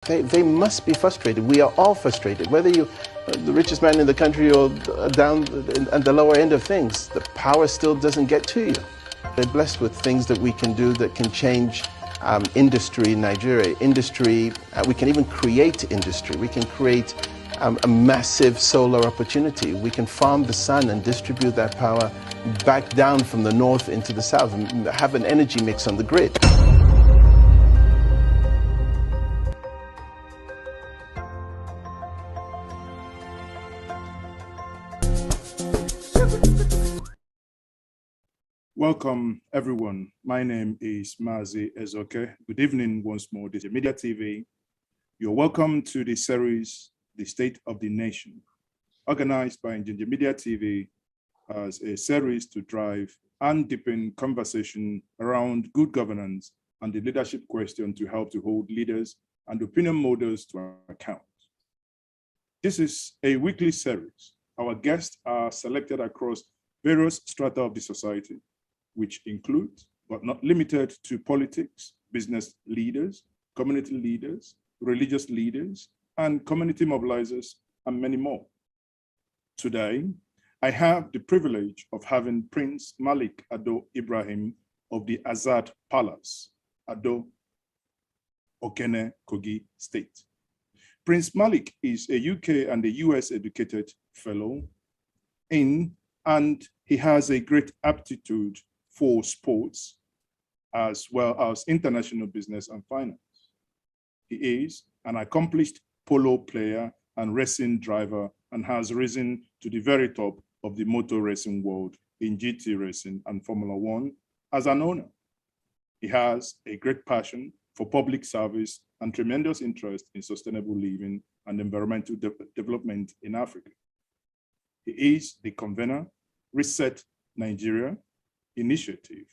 They must be frustrated. We are all frustrated, whether you're the richest man in the country or down at the lower end of things. The power still doesn't get to you. They're blessed with things that we can do that can change industry in Nigeria. Industry, we can even create industry. We can create a massive solar opportunity. We can farm the sun and distribute that power back down from the north into the south and have an energy mix on the grid. Welcome, everyone. My name is MaaziEzeoke. Good evening once more. This is Media TV. You're welcome to the series, The State of the Nation, organized by Njenje Media TV as a series to drive and deepen conversation around good governance and the leadership question to help to hold leaders and opinion molders to account. This is a weekly series. Our guests are selected across various strata of the society, which include, but not limited to, politics, business leaders, community leaders, religious leaders, and community mobilizers, and many more. Today, I have the privilege of having Prince Malik Ado-Ibrahim of the Azad Palace, Ado, Okene, Kogi State. Prince Malik is a UK and a US educated fellow and he has a great aptitude for sports, as well as international business and finance. He is an accomplished polo player and racing driver and has risen to the very top of the motor racing world in GT racing and Formula One as an owner. He has a great passion for public service and tremendous interest in sustainable living and environmental development in Africa. He is the convener, Reset Nigeria initiative.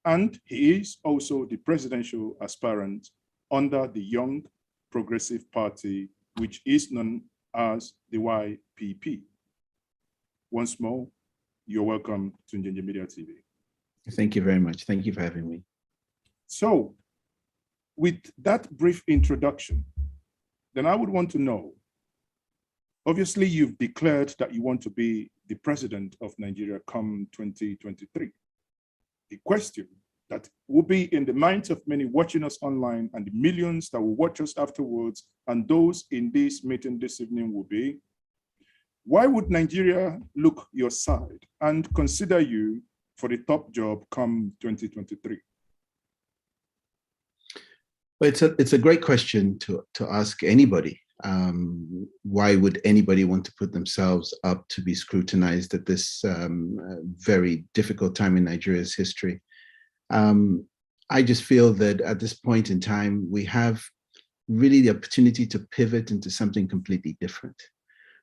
And he is also the presidential aspirant under the Young Progressive Party, which is known as the YPP. Once more, you're welcome to Njenje Media TV. Thank you very much. Thank you for having me. So, with that brief introduction, then I would want to know, obviously you've declared that you want to be the president of Nigeria come 2023. The question that will be in the minds of many watching us online and the millions that will watch us afterwards and those in this meeting this evening will be, why would Nigeria look your side and consider you for the top job come 2023? Well, it's a great question to ask anybody. Why would anybody want to put themselves up to be scrutinized at this very difficult time in Nigeria's history? I just feel that at this point in time, we have really the opportunity to pivot into something completely different.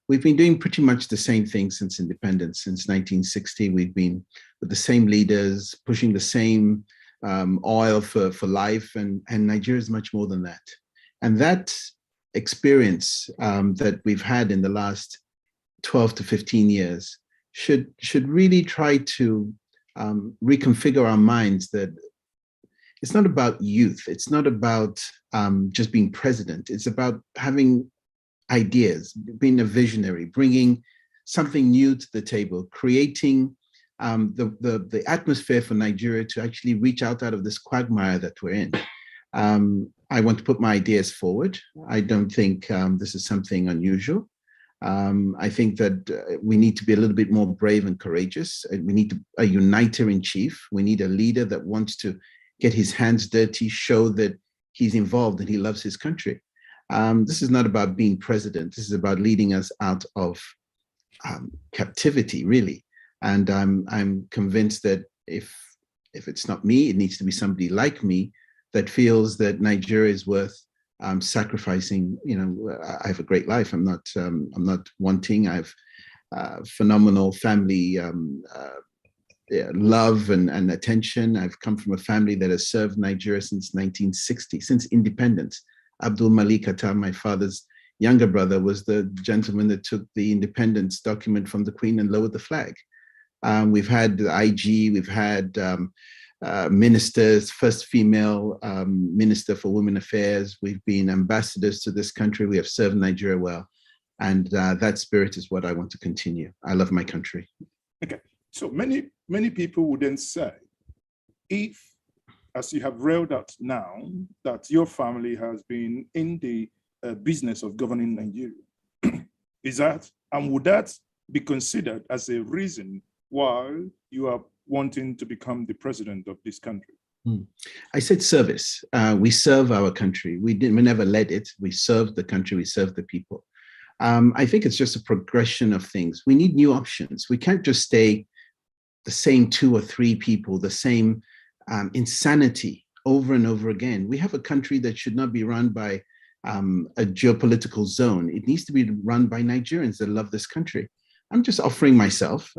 We've been doing pretty much the same thing since independence. Since 1960, we've been with the same leaders, pushing the same oil for life, and Nigeria is much more than that. And that experience that we've had in the last 12 to 15 years should really try to reconfigure our minds that it's not about youth. It's not about just being president. It's about having ideas, being a visionary, bringing something new to the table, creating the atmosphere for Nigeria to actually reach out of this quagmire that we're in. I want to put my ideas forward. I don't think this is something unusual. I think that we need to be a little bit more brave and courageous. We need a uniter in chief. We need a leader that wants to get his hands dirty, show that he's involved and he loves his country. This is not about being president. This is about leading us out of captivity, really. And I'm convinced that if it's not me, it needs to be somebody like me that feels that Nigeria is worth sacrificing. You know, I have a great life. I'm not wanting. I have phenomenal family love and attention. I've come from a family that has served Nigeria since 1960, since independence. Abdul Malik Ado, my father's younger brother, was the gentleman that took the independence document from the Queen and lowered the flag. We've had the IG, we've had ministers, first female minister for women affairs. We've been ambassadors to this country. We have served Nigeria well. And that spirit is what I want to continue. I love my country. Okay, so many people would then say, if, as you have railed out now, that your family has been in the business of governing Nigeria, is that, and would that be considered as a reason why you are wanting to become the president of this country? I said service. We serve our country. We never led it. We serve the country. We serve the people. I think it's just a progression of things. We need new options. We can't just stay the same 2 or 3 people, the same insanity over and over again. We have a country that should not be run by a geopolitical zone. It needs to be run by Nigerians that love this country. I'm just offering myself.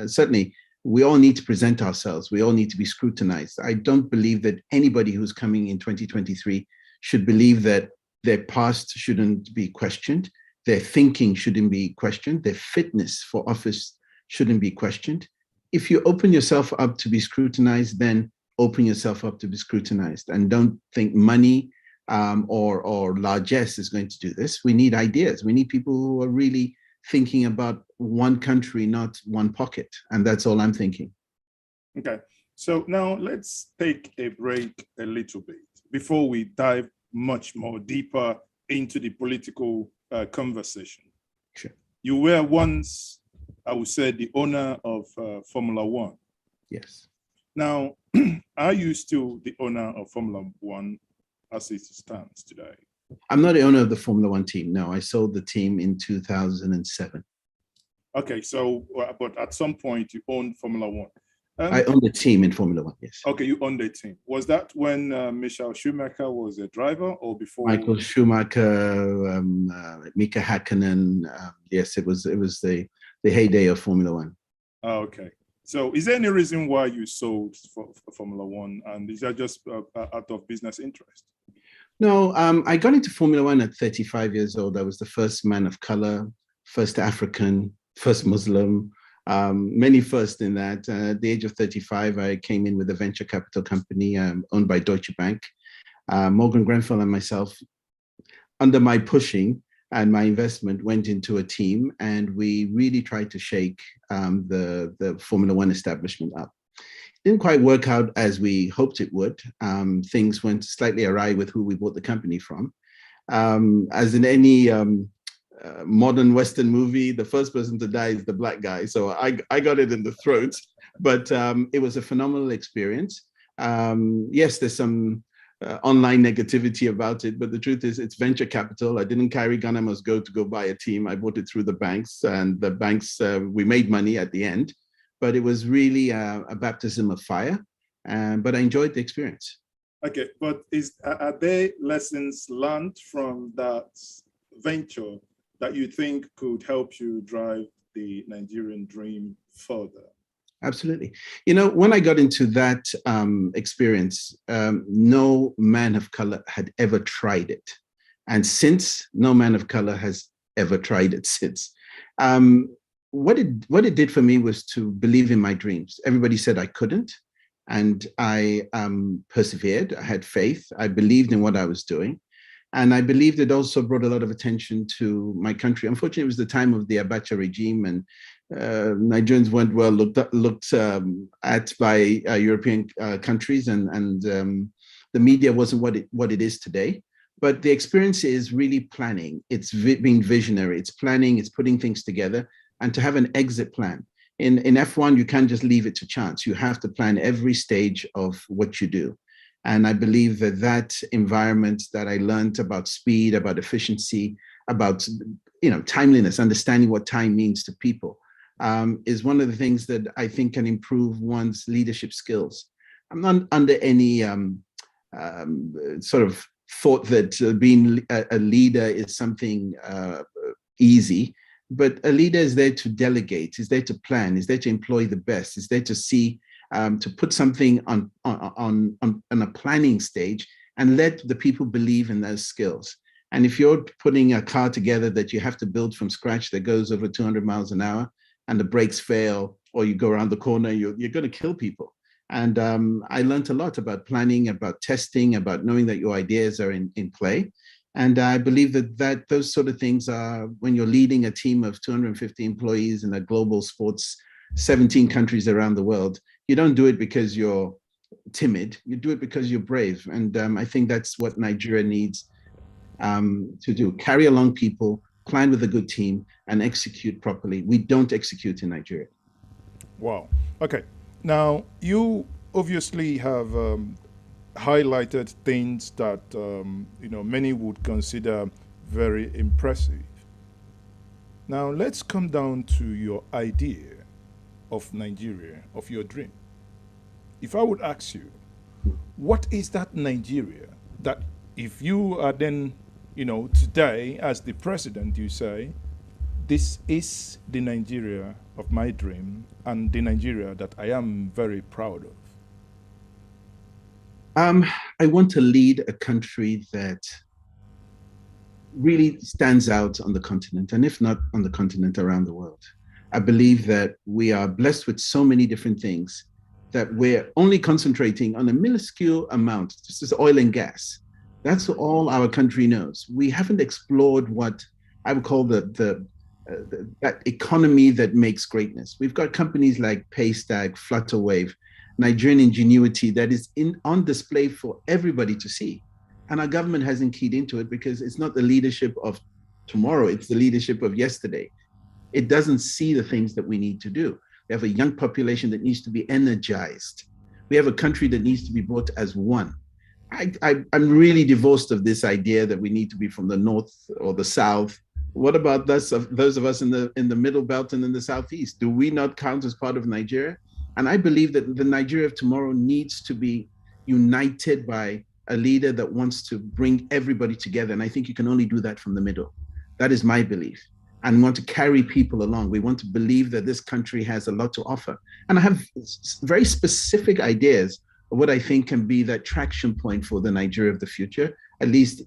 Certainly, we all need to present ourselves. We all need to be scrutinized. I don't believe that anybody who's coming in 2023 should believe that their past shouldn't be questioned. Their thinking shouldn't be questioned. Their fitness for office shouldn't be questioned. If you open yourself up to be scrutinized, then open yourself up to be scrutinized. And don't think money or largesse is going to do this. We need ideas. We need people who are really thinking about one country, not one pocket. And that's all I'm thinking. Okay. So now let's take a break a little bit before we dive much more deeper into the political conversation. Sure. You were once, I would say, the owner of Formula One. Yes. Now, are you still the owner of Formula One as it stands today? I'm not the owner of the Formula One team. No, I sold the team in 2007. Okay, so, but at some point you owned Formula One. I own the team in Formula One, yes. Okay, you owned the team. Was that when Michael Schumacher was a driver or before? Michael Schumacher, Mika Hakkinen. Yes, it was the heyday of Formula One. Oh, okay. So is there any reason why you sold for Formula One? And is that just out of business interest? No, I got into Formula One at 35 years old. I was the first man of color, first African, first Muslim. Many first in that. At the age of 35, I came in with a venture capital company owned by Deutsche Bank. Morgan Grenfell and myself, under my pushing and my investment, went into a team, and we really tried to shake the Formula One establishment up. It didn't quite work out as we hoped it would. Things went slightly awry with who we bought the company from. As in any modern Western movie, the first person to die is the black guy. So I got it in the throat, but it was a phenomenal experience. Yes, there's some online negativity about it, but the truth is it's venture capital. I didn't carry gun, I must go to go buy a team. I bought it through the banks, and the banks, we made money at the end, but it was really a baptism of fire, but I enjoyed the experience. Okay, but are there lessons learned from that venture that you think could help you drive the Nigerian dream further? Absolutely. You know, when I got into that experience, no man of color had ever tried it. And since, no man of color has ever tried it since. What it did for me was to believe in my dreams. Everybody said I couldn't, and I persevered. I had faith. I believed in what I was doing. And I believed it also brought a lot of attention to my country. Unfortunately, it was the time of the Abacha regime, and Nigerians weren't well looked at by European countries, and the media wasn't what it is today. But the experience is really planning. It's being visionary. It's planning. It's putting things together, and to have an exit plan. In F1, you can't just leave it to chance. You have to plan every stage of what you do. And I believe that environment that I learned about speed, about efficiency, about timeliness, understanding what time means to people, is one of the things that I think can improve one's leadership skills. I'm not under any sort of thought that being a leader is something easy, but a leader is there to delegate, is there to plan, is there to employ the best, is there to see, to put something on a planning stage and let the people believe in those skills. And if you're putting a car together that you have to build from scratch that goes over 200 miles an hour and the brakes fail, or you go around the corner, you're going to kill people. And I learned a lot about planning, about testing, about knowing that your ideas are in play. And I believe that those sort of things are, when you're leading a team of 250 employees in a global sports, 17 countries around the world, you don't do it because you're timid, you do it because you're brave. And I think that's what Nigeria needs to do. Carry along people, plan with a good team, and execute properly. We don't execute in Nigeria. Wow. Okay. Now, you obviously have highlighted things that many would consider very impressive. Now, let's come down to your idea of Nigeria, of your dream. If I would ask you, what is that Nigeria that if you are then, today as the president, you say, this is the Nigeria of my dream and the Nigeria that I am very proud of? I want to lead a country that really stands out on the continent, and if not on the continent, around the world. I believe that we are blessed with so many different things that we're only concentrating on a minuscule amount. This is oil and gas. That's all our country knows. We haven't explored what I would call that economy that makes greatness. We've got companies like Paystack, Flutterwave, Nigerian ingenuity that is on display for everybody to see. And our government hasn't keyed into it because it's not the leadership of tomorrow, it's the leadership of yesterday. It doesn't see the things that we need to do. We have a young population that needs to be energized. We have a country that needs to be brought as one. I'm really divorced of this idea that we need to be from the north or the south. What about those of us in the middle belt and in the southeast? Do we not count as part of Nigeria? And I believe that the Nigeria of tomorrow needs to be united by a leader that wants to bring everybody together. And I think you can only do that from the middle. That is my belief. And we want to carry people along. We want to believe that this country has a lot to offer. And I have very specific ideas of what I think can be that traction point for the Nigeria of the future, at least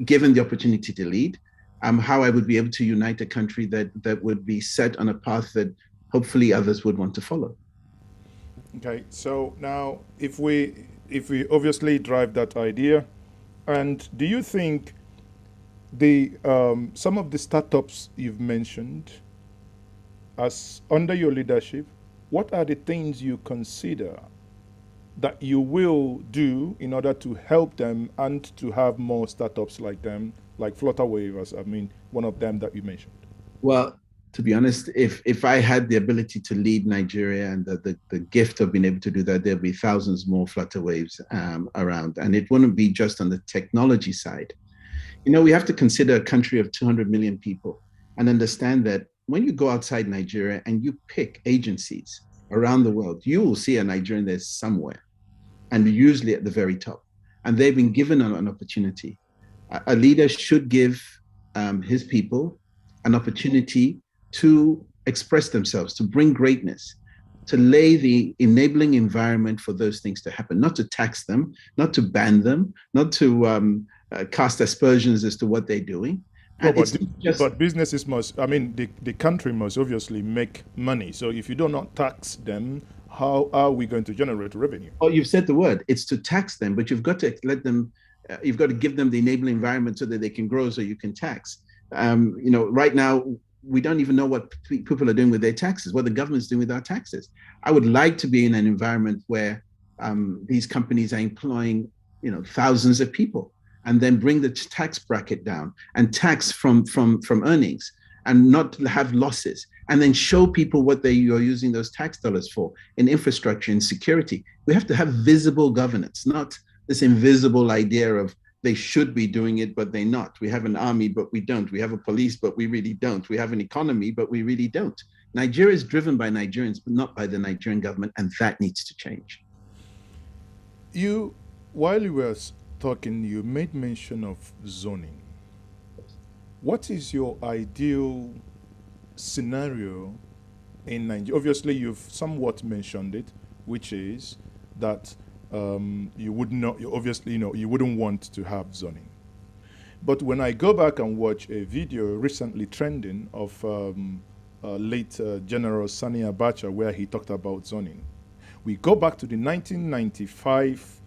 given the opportunity to lead, how I would be able to unite a country that would be set on a path that hopefully others would want to follow. Okay, so now if we obviously drive that idea, and do you think the some of the startups you've mentioned as under your leadership, what are the things you consider that you will do in order to help them and to have more startups like them, like Flutterwave, as one of them that you mentioned? Well, to be honest, if I had the ability to lead Nigeria and the gift of being able to do that, there'd be thousands more Flutterwaves around. And it wouldn't be just on the technology side. We have to consider a country of 200 million people and understand that when you go outside Nigeria and you pick agencies around the world, you will see a Nigerian there somewhere, and usually at the very top. And they've been given an opportunity. A leader should give his people an opportunity to express themselves, to bring greatness, to lay the enabling environment for those things to happen, not to tax them, not to ban them, not to cast aspersions as to what they're doing. No, but businesses must, the country must obviously make money. So if you do not tax them, how are we going to generate revenue? Oh, you've said the word. It's to tax them, but you've got to let them, you've got to give them the enabling environment so that they can grow so you can tax. Right now, we don't even know what people are doing with their taxes, what the government's doing with our taxes. I would like to be in an environment where these companies are employing, thousands of people, and then bring the tax bracket down and tax from earnings and not have losses, and then show people what you're using those tax dollars for in infrastructure and security. We have to have visible governance, not this invisible idea of they should be doing it, but they're not. We have an army, but we don't. We have a police, but we really don't. We have an economy, but we really don't. Nigeria is driven by Nigerians, but not by the Nigerian government, and that needs to change. While you were talking, you made mention of zoning. What is your ideal scenario in Nigeria? Obviously, you've somewhat mentioned it, which is that you wouldn't want to have zoning. But when I go back and watch a video recently trending of late General Sani Abacha, where he talked about zoning, We go back to the 1995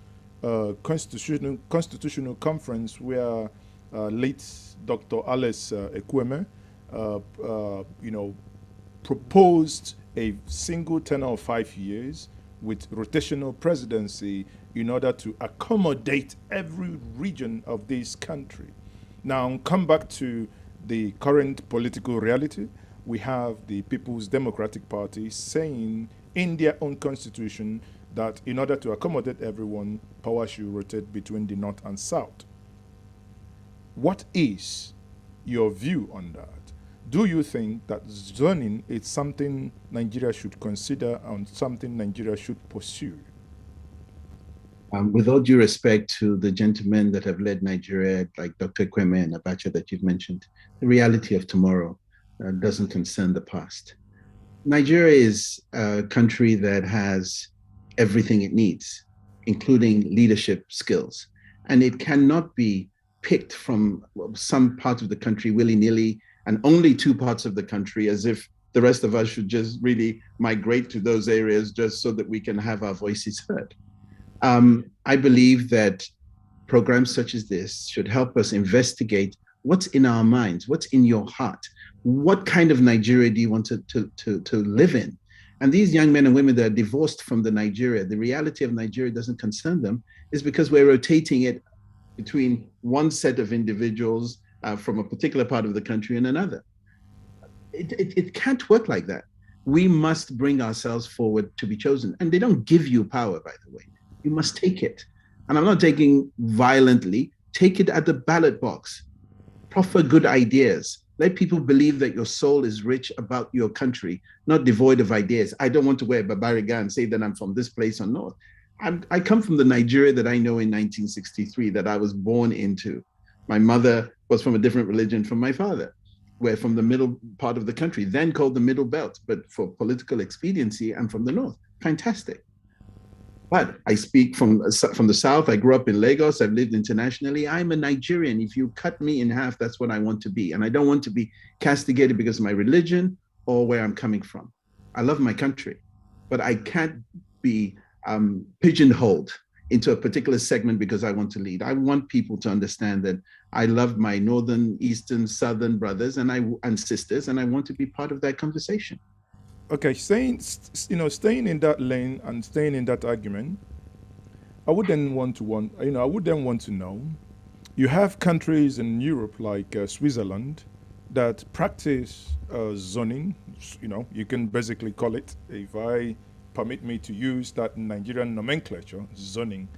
constitutional conference where late Dr. Alice Ekweme, proposed a single tenure of 5 years with rotational presidency in order to accommodate every region of this country. Now, come back to the current political reality. We have the People's Democratic Party saying in their own constitution that in order to accommodate everyone, power should rotate between the North and South. What is your view on that? Do you think that zoning is something Nigeria should consider and something Nigeria should pursue? With all due respect to the gentlemen that have led Nigeria, like Dr. Kwame and Abacha that you've mentioned, the reality of tomorrow doesn't concern the past. Nigeria is a country that has everything it needs, including leadership skills. And it cannot be picked from some parts of the country willy-nilly and only two parts of the country as if the rest of us should just really migrate to those areas just so that we can have our voices heard. I believe that programs such as this should help us investigate what's in our minds, what's in your heart, what kind of Nigeria do you want to live in? And these young men and women that are divorced from the Nigeria, the reality of Nigeria doesn't concern them, is because we're rotating it between one set of individuals from a particular part of the country and another. It can't work like that. We must bring ourselves forward to be chosen. And they don't give you power, by the way. You must take it. And I'm not taking violently, take it at the ballot box. Proffer good ideas. Let people believe that your soul is rich about your country, not devoid of ideas. I don't want to wear babariga and say that I'm from this place or north. I come from the Nigeria that I know in 1963, that I was born into. My mother was from a different religion from my father. We're from the middle part of the country, then called the Middle Belt, but for political expediency, I'm from the north. Fantastic. But I speak from the South. I grew up in Lagos. I've lived internationally. I'm a Nigerian. If you cut me in half, that's what I want to be. And I don't want to be castigated because of my religion or where I'm coming from. I love my country, but I can't be pigeonholed into a particular segment because I want to lead. I want people to understand that I love my northern, eastern, southern brothers and sisters, and I want to be part of that conversation. Okay, staying in that lane and staying in that argument, I would then want to know, you have countries in Europe like Switzerland that practice zoning. You can basically call it, if I permit me to use that Nigerian nomenclature, zoning.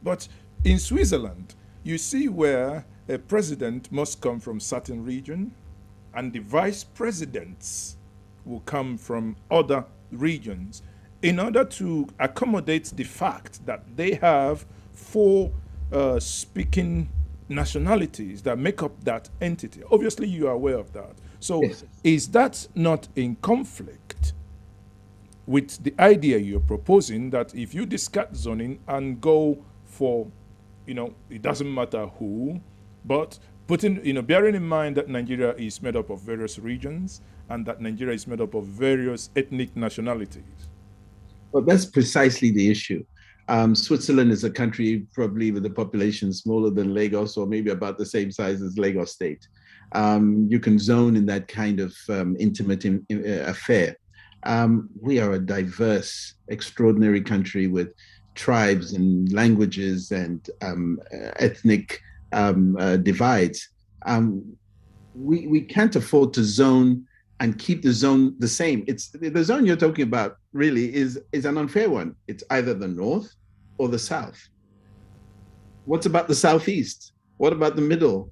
But in Switzerland, you see where a president must come from certain region and the vice presidents will come from other regions in order to accommodate the fact that they have four speaking nationalities that make up that entity. Obviously, you are aware of that. So yes. Is that not in conflict with the idea you're proposing that if you discard zoning and go for, it doesn't matter who, but bearing in mind that Nigeria is made up of various regions and that Nigeria is made up of various ethnic nationalities? Well, that's precisely the issue. Switzerland is a country probably with a population smaller than Lagos, or maybe about the same size as Lagos State. You can zone in that kind of intimate affair. We are a diverse, extraordinary country with tribes and languages and ethnic divides. We can't afford to zone and keep the zone the same. It's the zone you're talking about really is an unfair one. It's either the north or the south. What's about the southeast? What about the middle?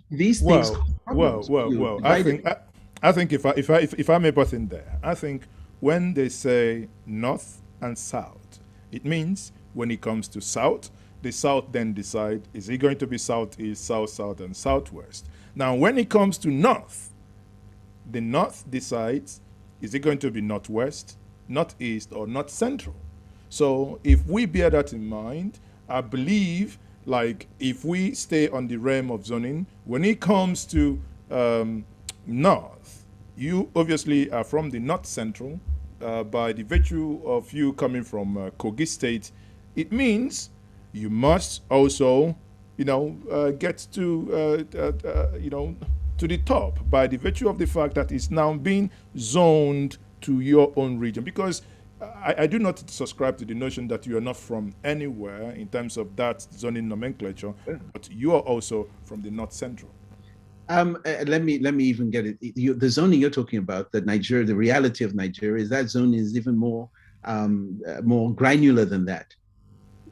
These things. Well. I think if I may butt in there, I think when they say north and south, it means when it comes to south, the south then decide, is it going to be southeast, south, and southwest? Now, when it comes to north, the north decides, is it going to be northwest, northeast, or north central? So if we bear that in mind, I believe, like, if we stay on the realm of zoning, when it comes to north, you obviously are from the north central, by the virtue of you coming from Kogi State, it means you must also, get to, to the top by the virtue of the fact that it's now being zoned to your own region. Because I do not subscribe to the notion that you are not from anywhere in terms of that zoning nomenclature, but you are also from the North Central. Let me even get it. The zoning you're talking about, that Nigeria, the reality of Nigeria is that zone is even more granular than that.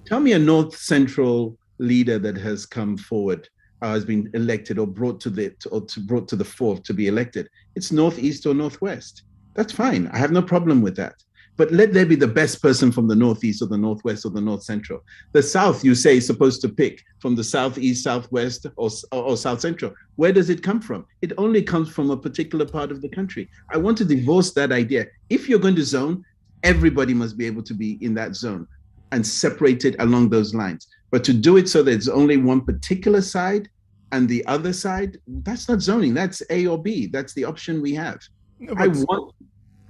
Tell me a North Central leader that has come forward, has been elected or brought to the fore to be elected. It's Northeast or Northwest. That's fine. I have no problem with that. But let there be the best person from the Northeast or the Northwest or the North Central. The South, you say, is supposed to pick from the Southeast, Southwest, or South Central. Where does it come from? It only comes from a particular part of the country. I want to divorce that idea. If you're going to zone, everybody must be able to be in that zone and separate it along those lines. But to do it so that it's only one particular side and the other side, that's not zoning. That's A or B. That's the option we have. No,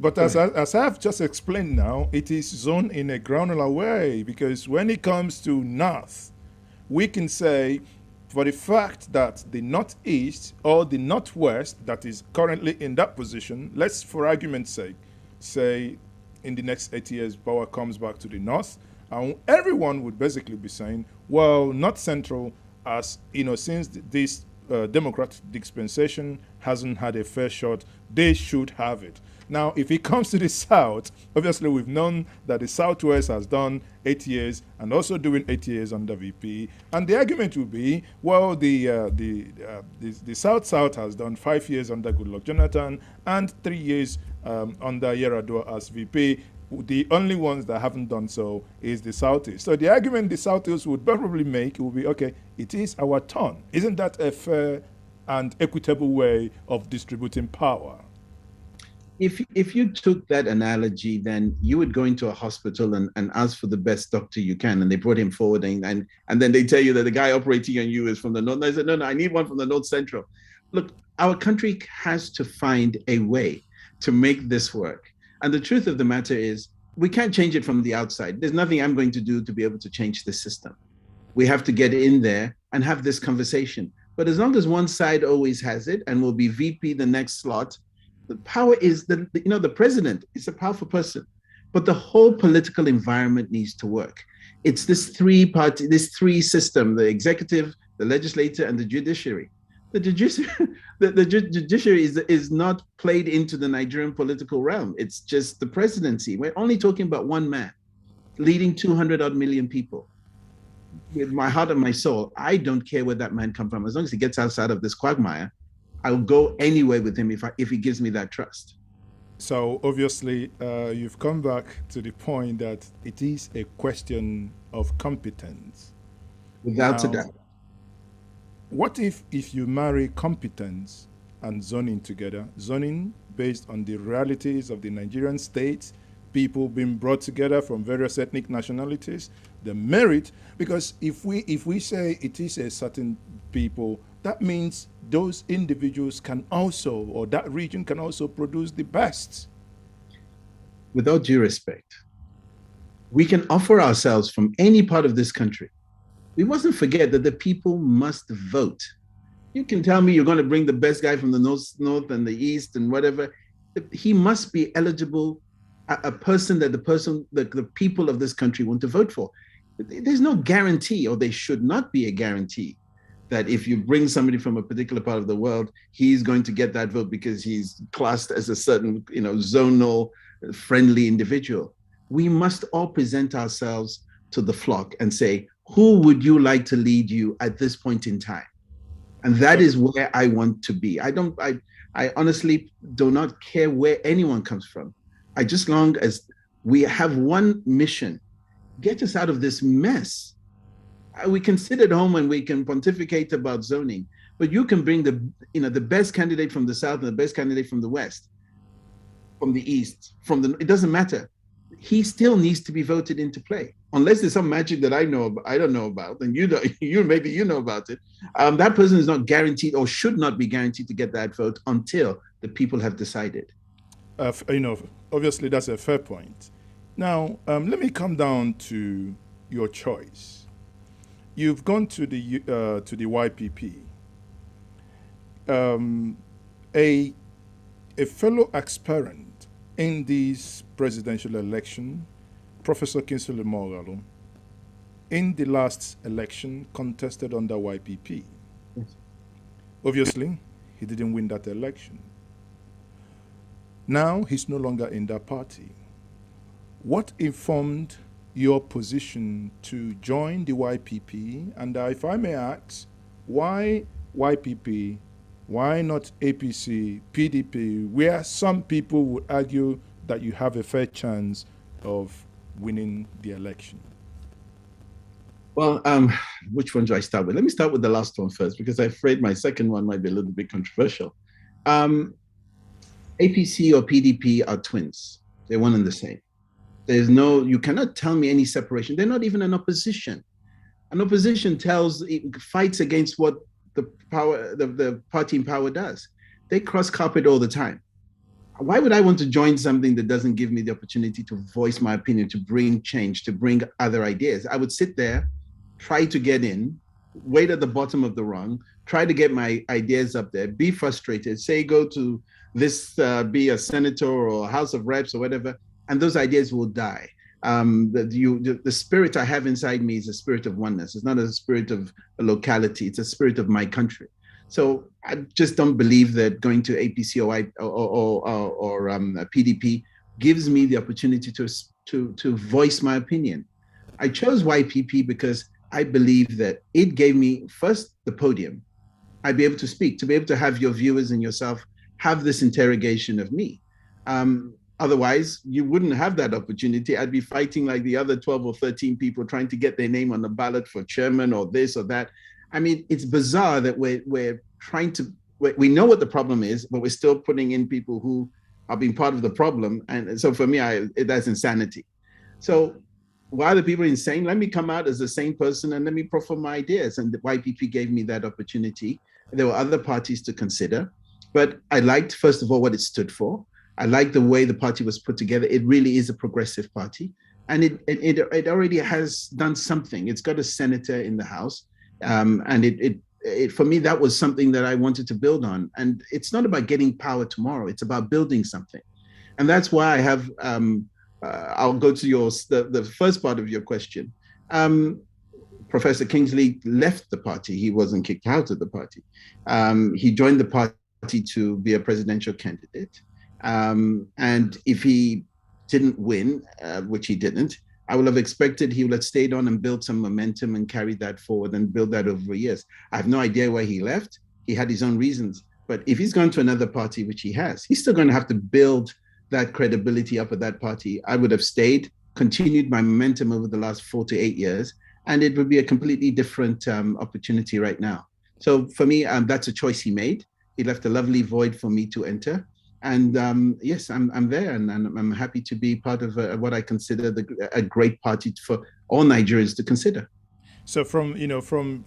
but as I've just explained now, it is zoned in a granular way, because when it comes to North, we can say for the fact that the Northeast or the Northwest that is currently in that position, let's for argument's sake, say in the next 8 years, power comes back to the North, and everyone would basically be saying, well, North Central, as since this democratic dispensation hasn't had a fair shot, they should have it. Now, if it comes to the South, obviously we've known that the Southwest has done 8 years and also doing 8 years under VP. And the argument will be, well, the South has done 5 years under Goodluck Jonathan and 3 years under Yar'Adua as VP. The only ones that haven't done so is the Southeast. So the argument the Southeast would probably make will be, okay, it is our turn. Isn't that a fair and equitable way of distributing power? If you took that analogy, then you would go into a hospital and ask for the best doctor you can, and they brought him forward, and then they tell you that the guy operating on you is from the North. And I said, no, I need one from the North Central. Look, our country has to find a way to make this work. And the truth of the matter is, we can't change it from the outside. There's nothing I'm going to do to be able to change the system. We have to get in there and have this conversation. But as long as one side always has it and will be VP the next slot, the power is the president is a powerful person, but the whole political environment needs to work. It's this three system: the executive, the legislature, and the judiciary. The judiciary is not played into the Nigerian political realm. It's just the presidency. We're only talking about one man leading 200 odd million people. With my heart and my soul, I don't care where that man comes from. As long as he gets outside of this quagmire, I'll go anywhere with him if he gives me that trust. So obviously, you've come back to the point that it is a question of competence. Without a doubt. What if you marry competence and zoning together? Zoning based on the realities of the Nigerian state, people being brought together from various ethnic nationalities, the merit, because if we say it is a certain people, that means those individuals can also, or that region can also produce the best. With all due respect, we can offer ourselves from any part of this country. We mustn't forget that the people must vote. You can tell me you're going to bring the best guy from the north and the east and whatever. He must be eligible, a person that the people of this country want to vote for. There's no guarantee, or there should not be a guarantee, that if you bring somebody from a particular part of the world, he's going to get that vote because he's classed as a certain, zonal friendly individual. We must all present ourselves to the flock and say, who would you like to lead you at this point in time? And that is where I want to be. I honestly do not care where anyone comes from. Just long as we have one mission, get us out of this mess. We can sit at home and we can pontificate about zoning, but you can bring the best candidate from the South and the best candidate from the West, from the East, it doesn't matter. He still needs to be voted into play, unless there's some magic that I don't know about, and maybe you know about it. That person is not guaranteed, or should not be guaranteed, to get that vote until the people have decided. obviously that's a fair point. Now, let me come down to your choice. You've gone to the YPP. A fellow aspirant in this presidential election, Professor Kingsley Moghalu, in the last election contested under YPP. Yes. Obviously, he didn't win that election. Now he's no longer in that party. What informed your position to join the YPP? And if I may ask, why YPP? Why not APC, PDP, where some people would argue that you have a fair chance of winning the election? Well, which one do I start with? Let me start with the last one first, because I'm afraid my second one might be a little bit controversial. APC or PDP are twins. They're one and the same. You cannot tell me any separation. They're not even an opposition. An opposition fights against what the party in power does. They cross carpet all the time. Why would I want to join something that doesn't give me the opportunity to voice my opinion, to bring change, to bring other ideas? I would sit there, try to get in, wait at the bottom of the rung, try to get my ideas up there, be frustrated, say go to this, be a senator or a House of Reps or whatever, and those ideas will die. The spirit I have inside me is a spirit of oneness. It's not a spirit of a locality. It's a spirit of my country. So I just don't believe that going to APC or PDP gives me the opportunity to voice my opinion. I chose YPP because I believe that it gave me first the podium. I'd be able to speak, to be able to have your viewers and yourself have this interrogation of me. Otherwise, you wouldn't have that opportunity. I'd be fighting like the other 12 or 13 people trying to get their name on the ballot for chairman or this or that. I mean, it's bizarre that we know what the problem is, but we're still putting in people who are being part of the problem. And so for me, that's insanity. So why are the people insane? Let me come out as the same person and let me proffer my ideas. And the YPP gave me that opportunity. There were other parties to consider, but I liked, first of all, what it stood for. I like the way the party was put together. It really is a progressive party. And it already has done something. It's got a senator in the House. And for me, that was something that I wanted to build on. And it's not about getting power tomorrow. It's about building something. And that's why I have, I'll go to the first part of your question. Professor Kingsley left the party. He wasn't kicked out of the party. He joined the party to be a presidential candidate. And if he didn't win, which he didn't, I would have expected he would have stayed on and built some momentum and carried that forward and build that over years. I have no idea why he left. He had his own reasons. But if he's gone to another party, which he has, he's still going to have to build that credibility up at that party. I would have stayed, continued my momentum over the last 4 to 8 years, and it would be a completely different opportunity right now. So for me, that's a choice he made. He left a lovely void for me to enter. And yes, I'm there, and I'm happy to be part of what I consider a great party for all Nigerians to consider. So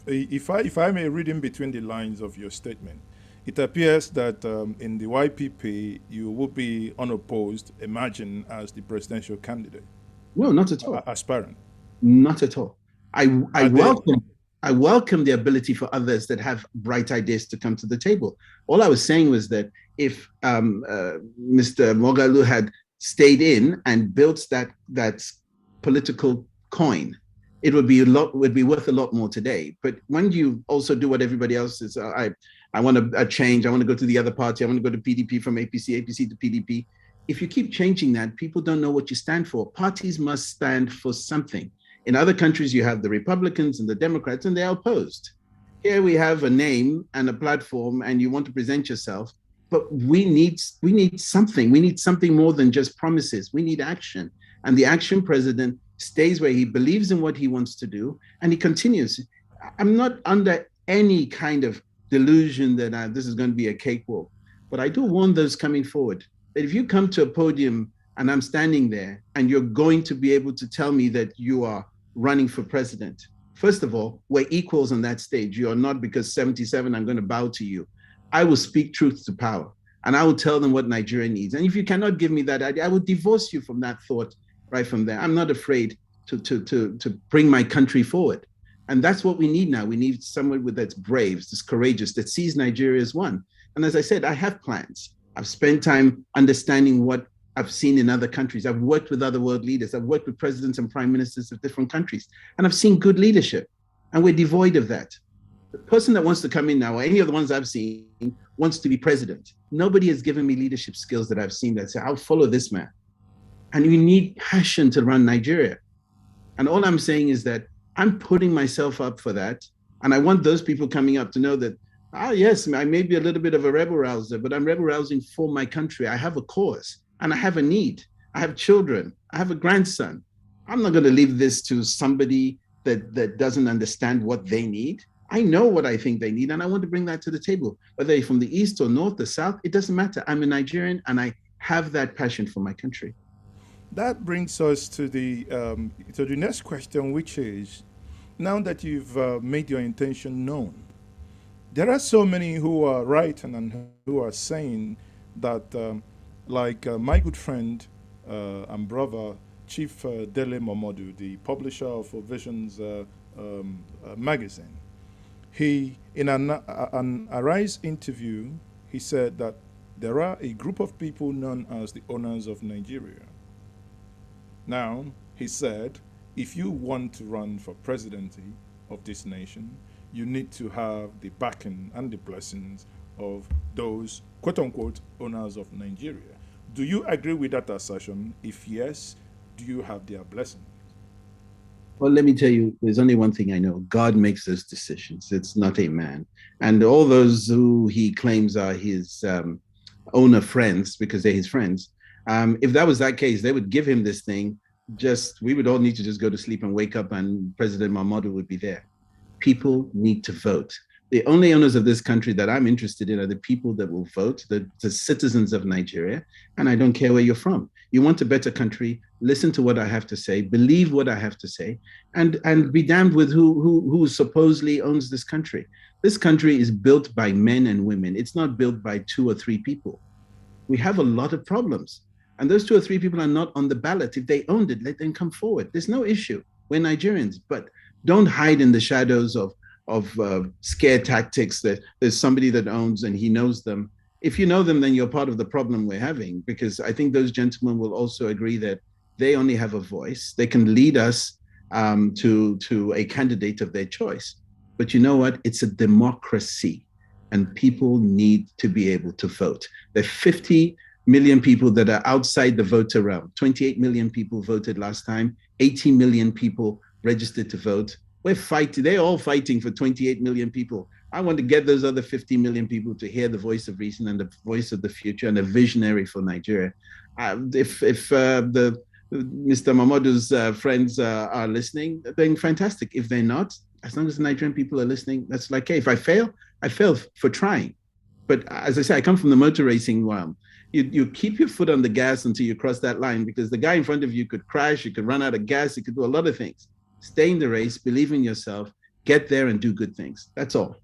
if I may read in between the lines of your statement, it appears that in the YPP you will be unopposed, imagine, as the presidential candidate. No, not at all. Aspirant. Not at all. I welcome the ability for others that have bright ideas to come to the table. All I was saying was that if Mr. Moghalu had stayed in and built that political coin, it would be worth a lot more today. But when you also do what everybody else is, I want a change. I want to go to the other party. I want to go to PDP from APC to PDP. If you keep changing that, people don't know what you stand for. Parties must stand for something. In other countries, you have the Republicans and the Democrats, and they're opposed. Here we have a name and a platform, and you want to present yourself, but we need something. We need something more than just promises. We need action. And the action president stays where he believes in what he wants to do, and he continues. I'm not under any kind of delusion that this is going to be a cakewalk, but I do warn those coming forward that if you come to a podium and I'm standing there and you're going to be able to tell me that you are running for president, first of all, we're equals on that stage. You are not, because 77, I'm going to bow to you. I will speak truth to power. and I will tell them what Nigeria needs. And if you cannot give me that idea, I will divorce you from that thought right from there. I'm not afraid to bring my country forward. And that's what we need now. We need someone that's brave, that's courageous, that sees Nigeria as one. And as I said, I have plans. I've spent time understanding what I've seen in other countries. I've worked with other world leaders. I've worked with presidents and prime ministers of different countries. And I've seen good leadership. And we're devoid of that. The person that wants to come in now, or any of the ones I've seen, wants to be president. Nobody has given me leadership skills that I've seen that say, I'll follow this man. And you need passion to run Nigeria. And all I'm saying is that I'm putting myself up for that. And I want those people coming up to know that, yes, I may be a little bit of a rebel rouser, but I'm rebel rousing for my country. I have a cause and I have a need. I have children. I have a grandson. I'm not going to leave this to somebody that doesn't understand what they need. I know what I think they need, and I want to bring that to the table. Whether you're from the East or North or South, it doesn't matter. I'm a Nigerian, and I have that passion for my country. That brings us to the next question, which is, now that you've made your intention known, there are so many who are writing and who are saying that, my good friend and brother, Chief Dele Momodu, the publisher of Visions magazine, he, in an Arise interview, he said that there are a group of people known as the owners of Nigeria. Now, he said, if you want to run for presidency of this nation, you need to have the backing and the blessings of those quote-unquote owners of Nigeria. Do you agree with that assertion? If yes, do you have their blessing? Well, let me tell you, there's only one thing I know. God makes those decisions. It's not a man. And all those who he claims are his owner friends, because they're his friends, if that was that case, they would give him this thing. We would all need to just go to sleep and wake up and President Mahmoud would be there. People need to vote. The only owners of this country that I'm interested in are the people that will vote, the citizens of Nigeria, and I don't care where you're from. You want a better country, listen to what I have to say, believe what I have to say, and be damned with who supposedly owns this country. This country is built by men and women. It's not built by 2 or 3 people. We have a lot of problems, and those 2 or 3 people are not on the ballot. If they owned it, let them come forward. There's no issue. We're Nigerians, but don't hide in the shadows of scare tactics that there's somebody that owns and he knows them. If you know them, then you're part of the problem we're having, because I think those gentlemen will also agree that they only have a voice. They can lead us to a candidate of their choice. But you know what? It's a democracy, and people need to be able to vote. There are 50 million people that are outside the voter realm. 28 million people voted last time. 80 million people registered to vote. We're fighting. They're all fighting for 28 million people. I want to get those other 50 million people to hear the voice of reason and the voice of the future and a visionary for Nigeria. If Mr. Mamodu's friends are listening, then fantastic. If they're not, as long as the Nigerian people are listening, that's like, hey, if I fail for trying. But as I say, I come from the motor racing realm. You keep your foot on the gas until you cross that line, because the guy in front of you could crash, you could run out of gas, you could do a lot of things. Stay in the race, believe in yourself, get there and do good things. That's all.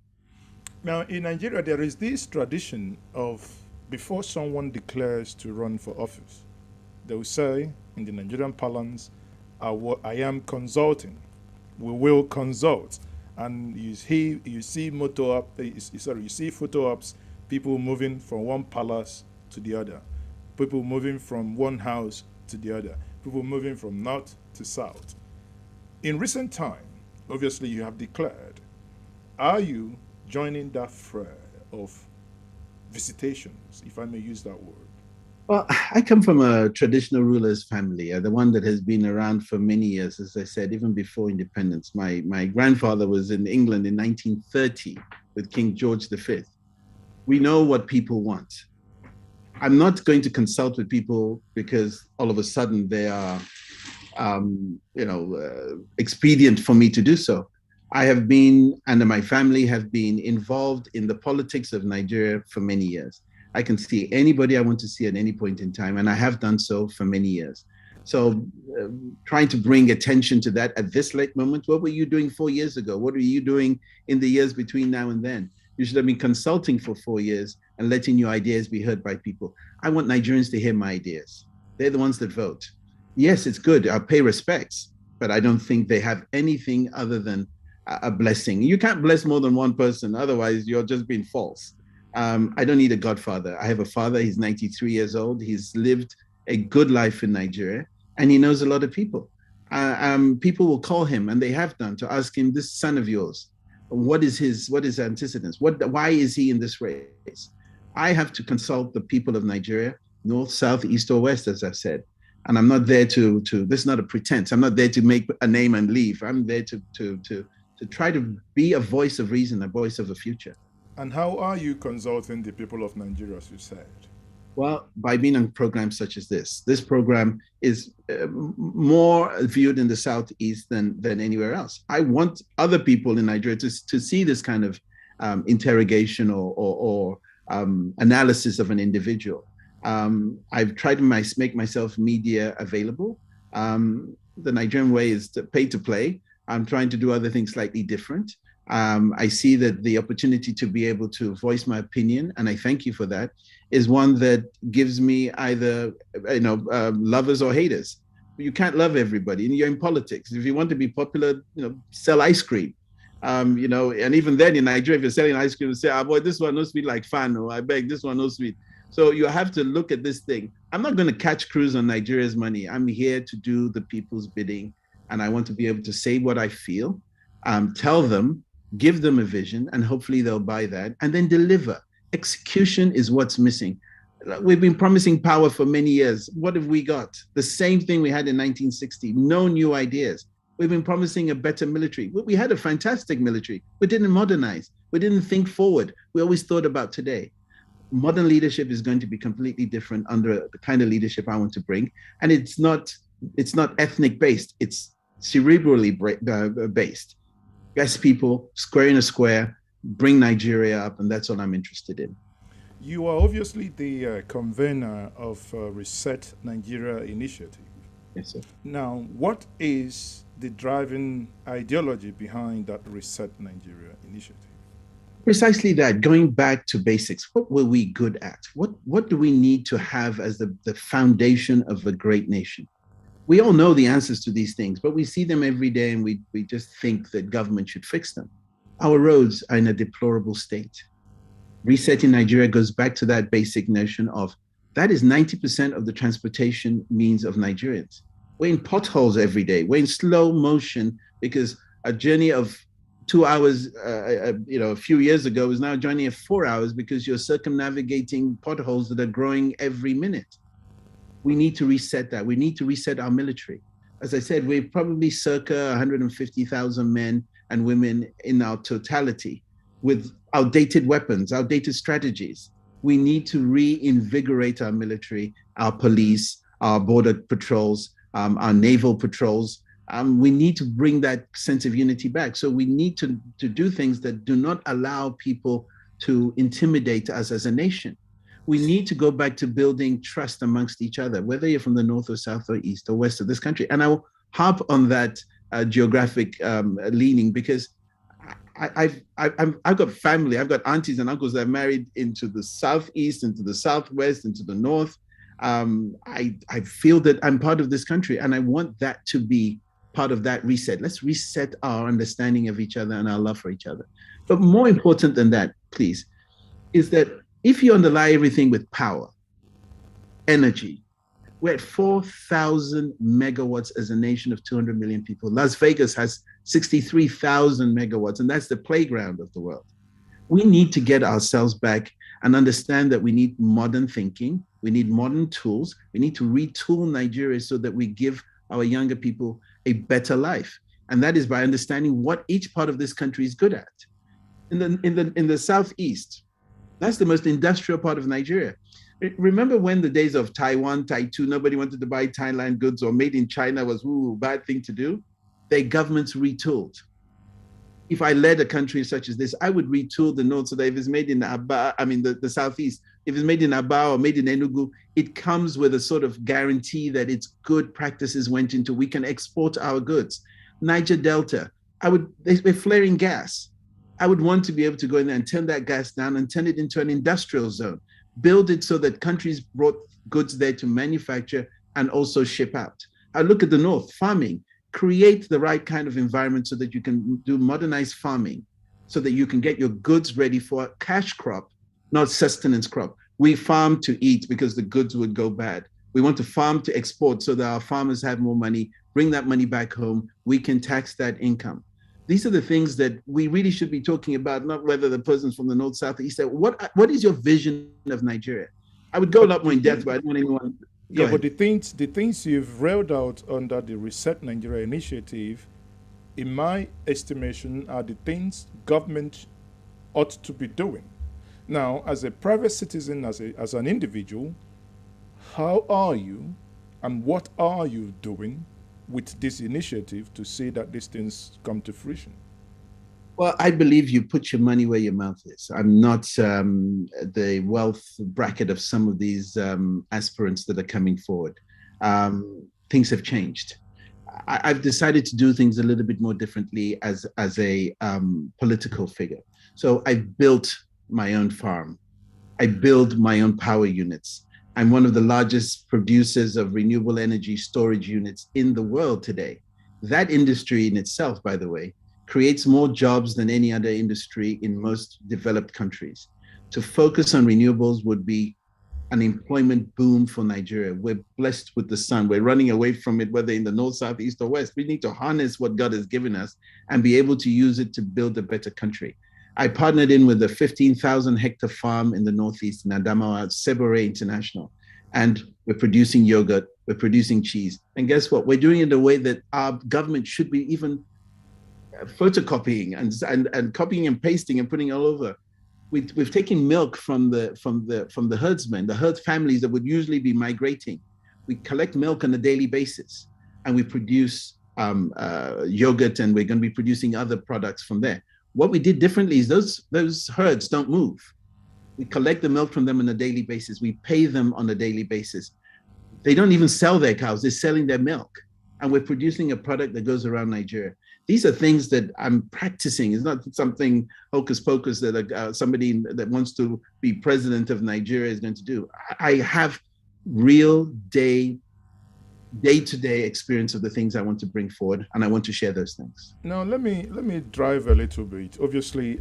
Now, in Nigeria, there is this tradition of, before someone declares to run for office, they will say in the Nigerian parlance, I am consulting. We will consult. And you see photo ops, people moving from one palace to the other, people moving from one house to the other, people moving from north to south. In recent time, obviously you have declared, are you joining that fray of visitations, if I may use that word? Well, I come from a traditional ruler's family, the one that has been around for many years, as I said, even before independence. My grandfather was in England in 1930 with King George V. We know what people want. I'm not going to consult with people because all of a sudden they are expedient for me to do so. I have been, and my family have been involved in the politics of Nigeria for many years. I can see anybody I want to see at any point in time, and I have done so for many years. So trying to bring attention to that at this late moment, what were you doing 4 years ago? What were you doing in the years between now and then? You should have been consulting for 4 years and letting your ideas be heard by people. I want Nigerians to hear my ideas. They're the ones that vote. Yes, it's good. I'll pay respects, but I don't think they have anything other than a blessing. You can't bless more than one person. Otherwise, you're just being false. I don't need a godfather. I have a father. He's 93 years old. He's lived a good life in Nigeria, and he knows a lot of people. People will call him, and they have done, to ask him, this son of yours, what is his antecedents? Why is he in this race? I have to consult the people of Nigeria, north, south, east, or west, as I've said. And I'm not there to this is not a pretense. I'm not there to make a name and leave. I'm there to try to be a voice of reason, a voice of the future. And how are you consulting the people of Nigeria, as you said? Well, by being on programs such as this. This program is more viewed in the Southeast than anywhere else. I want other people in Nigeria to see this kind of interrogation or analysis of an individual. I've tried to make myself media available. The Nigerian way is to pay to play. I'm trying to do other things slightly different. I see that the opportunity to be able to voice my opinion, and I thank you for that, is one that gives me either lovers or haters. You can't love everybody, and you're in politics. If you want to be popular, sell ice cream. And even then in Nigeria, if you're selling ice cream, you say, "Ah, boy, this one no sweet like Fano. I beg, this one no sweet." So you have to look at this thing. I'm not going to catch cruise on Nigeria's money. I'm here to do the people's bidding, and I want to be able to say what I feel, tell them, give them a vision, and hopefully they'll buy that, and then deliver. Execution is what's missing. We've been promising power for many years. What have we got? The same thing we had in 1960, no new ideas. We've been promising a better military. We had a fantastic military. We didn't modernize. We didn't think forward. We always thought about today. Modern leadership is going to be completely different under the kind of leadership I want to bring. And it's not ethnic based, it's cerebrally based. Best people, square in a square, bring Nigeria up, and that's all I'm interested in. You are obviously the convener of Reset Nigeria initiative. Yes, sir. Now, what is the driving ideology behind that Reset Nigeria initiative? Precisely that, going back to basics. What were we good at? What do we need to have as the foundation of a great nation? We all know the answers to these things, but we see them every day and we just think that government should fix them. Our roads are in a deplorable state. Resetting Nigeria goes back to that basic notion of that is 90% of the transportation means of Nigerians. We're in potholes every day. We're in slow motion because a journey of 2 hours, a few years ago is now a journey of 4 hours because you're circumnavigating potholes that are growing every minute. We need to reset that. We need to reset our military. As I said, we're probably circa 150,000 men and women in our totality with outdated weapons, outdated strategies. We need to reinvigorate our military, our police, our border patrols, our naval patrols. We need to bring that sense of unity back. So we need to do things that do not allow people to intimidate us as a nation. We need to go back to building trust amongst each other, whether you're from the north or south or east or west of this country. And I will harp on that geographic leaning because I've got family, I've got aunties and uncles that are married into the southeast, into the southwest, into the north. I feel that I'm part of this country and I want that to be part of that reset. Let's reset our understanding of each other and our love for each other. But more important than that, please, is that if you underlie everything with power, energy, we're at 4,000 megawatts as a nation of 200 million people. Las Vegas has 63,000 megawatts, and that's the playground of the world. We need to get ourselves back and understand that we need modern thinking, we need modern tools, we need to retool Nigeria so that we give our younger people a better life. And that is by understanding what each part of this country is good at. In the southeast, that's the most industrial part of Nigeria. Remember when the days of Taiwan, Tai2, nobody wanted to buy Thailand goods or made in China was a bad thing to do? Their governments retooled. If I led a country such as this, I would retool the north so that if it's made in the southeast, if it's made in Aba or made in Enugu, it comes with a sort of guarantee that its good practices went into, we can export our goods. Niger Delta, they're flaring gas. I would want to be able to go in there and turn that gas down and turn it into an industrial zone, build it so that countries brought goods there to manufacture and also ship out. I look at the North, farming, create the right kind of environment so that you can do modernized farming, so that you can get your goods ready for a cash crop, not sustenance crop. We farm to eat because the goods would go bad. We want to farm to export so that our farmers have more money, bring that money back home, we can tax that income. These are the things that we really should be talking about, not whether the person's from the north, south, east. What is your vision of Nigeria? I would go a lot more in depth, but I don't want anyone. Yeah, but the things you've rolled out under the Reset Nigeria initiative, in my estimation, are the things government ought to be doing. Now, as a private citizen, as an individual, how are you and what are you doing with this initiative to see that these things come to fruition? Well, I believe you put your money where your mouth is. I'm not the wealth bracket of some of these aspirants that are coming forward. Things have changed. I've decided to do things a little bit more differently as a political figure. So I built my own farm. I build my own power units. I'm one of the largest producers of renewable energy storage units in the world today. That industry in itself, by the way, creates more jobs than any other industry in most developed countries. To focus on renewables would be an employment boom for Nigeria. We're blessed with the sun. We're running away from it, whether in the north, south, east, or west. We need to harness what God has given us and be able to use it to build a better country. I partnered in with a 15,000 hectare farm in the Northeast in Adamawa, Sebore International. And we're producing yogurt, we're producing cheese. And guess what? We're doing it in a way that our government should be even photocopying and copying and pasting and putting all over. We've taken milk from the herdsmen, the herd families that would usually be migrating. We collect milk on a daily basis, and we produce yogurt, and we're going to be producing other products from there. What we did differently is those herds don't move. We collect the milk from them on a daily basis. We pay them on a daily basis. They don't even sell their cows; they're selling their milk, and we're producing a product that goes around Nigeria. These are things that I'm practicing. It's not something hocus pocus that somebody that wants to be president of Nigeria is going to do. I have real day-to-day experience of the things I want to bring forward, and I want to share those things. Now, let me drive a little bit. Obviously,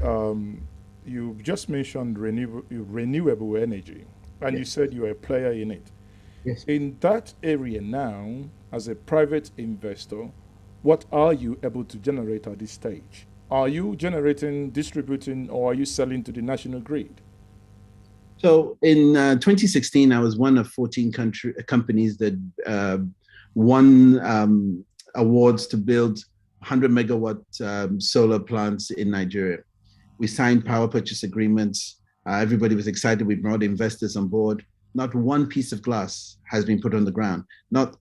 you just mentioned renewable energy, and yes, you said you are a player in it. Yes. In that area now, as a private investor, what are you able to generate at this stage? Are you generating, distributing, or are you selling to the national grid? So in 2016, I was one of 14 companies that won awards to build 100 megawatt solar plants in Nigeria. We signed power purchase agreements. Everybody was excited. We brought investors on board. Not one piece of glass has been put on the ground, not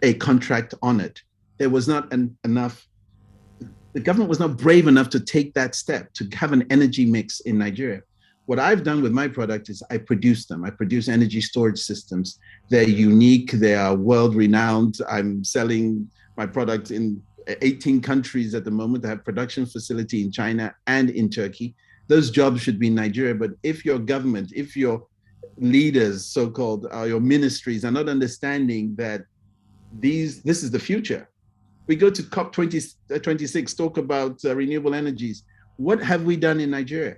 a contract on it. There was not enough, the government was not brave enough to take that step to have an energy mix in Nigeria. What I've done with my product is I produce them. I produce energy storage systems. They're unique, they are world-renowned. I'm selling my product in 18 countries at the moment. I have production facility in China and in Turkey. Those jobs should be in Nigeria, but if your government, if your leaders, so-called, your ministries are not understanding that this is the future. We go to COP26, talk about renewable energies. What have we done in Nigeria?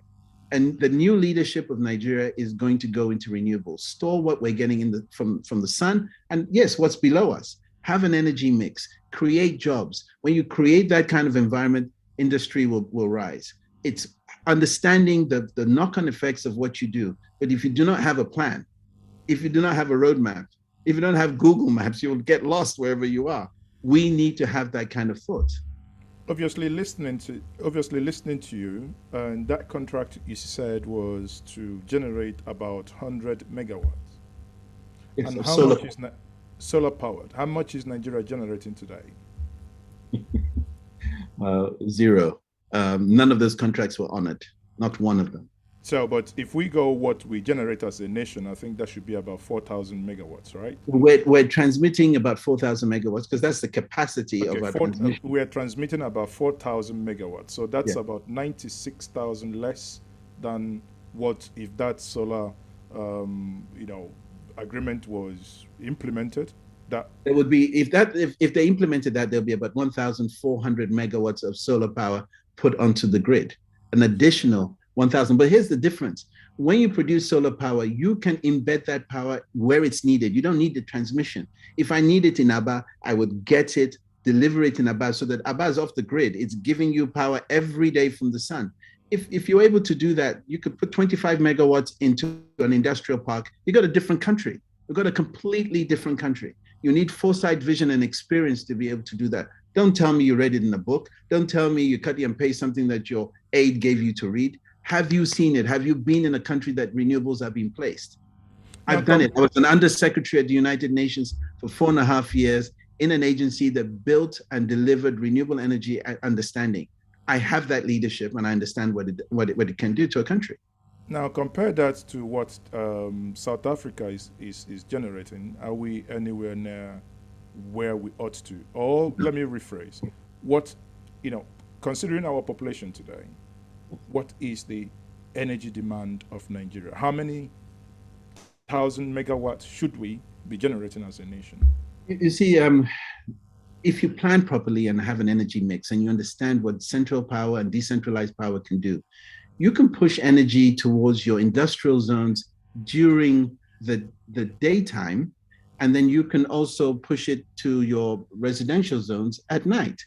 And the new leadership of Nigeria is going to go into renewables, store what we're getting from the sun, and yes, what's below us. Have an energy mix, create jobs. When you create that kind of environment, industry will rise. It's understanding the knock-on effects of what you do. But if you do not have a plan, if you do not have a roadmap, if you don't have Google Maps, you'll get lost wherever you are. We need to have that kind of thought. Obviously listening to you, and that contract you said was to generate about 100 megawatts. Yes, and how solar. Much is solar powered? How much is Nigeria generating today? Zero. None of those contracts were honored, not one of them. So, but if we go what we generate as a nation, I think that should be about 4,000 megawatts, right? We're transmitting about 4,000 megawatts because that's the capacity Okay, of our transmission. we are transmitting about 4,000 megawatts. So that's Yeah, about 96,000 less than what if that solar, you know, agreement was implemented. That it would be if they implemented that, there'll be about 1,400 megawatts of solar power put onto the grid, an additional 1,000. But here's the difference: when you produce solar power, you can embed that power where it's needed. You don't need the transmission. If I need it in Aba, I would get it, deliver it in Aba, so that Aba is off the grid. It's giving you power every day from the sun. If you're able to do that, you could put 25 megawatts into an industrial park. You got a different country. You've got a completely different country. You need foresight, vision, and experience to be able to do that. Don't tell me you read it in a book. Don't tell me you cut and paste something that your aide gave you to read. Have you seen it? Have you been in a country that renewables are being placed? I've done it. I was an undersecretary at the United Nations for 4.5 years in an agency that built and delivered renewable energy understanding. I have that leadership and I understand what it can do to a country. now compare that to what South Africa is generating. Are we anywhere near where we ought to? Or let me rephrase: what, you know, considering our population today, what is the energy demand of Nigeria? How many thousand megawatts should we be generating as a nation? You see, if you plan properly and have an energy mix and you understand what central power and decentralized power can do, you can push energy towards your industrial zones during the daytime, and then you can also push it to your residential zones at night.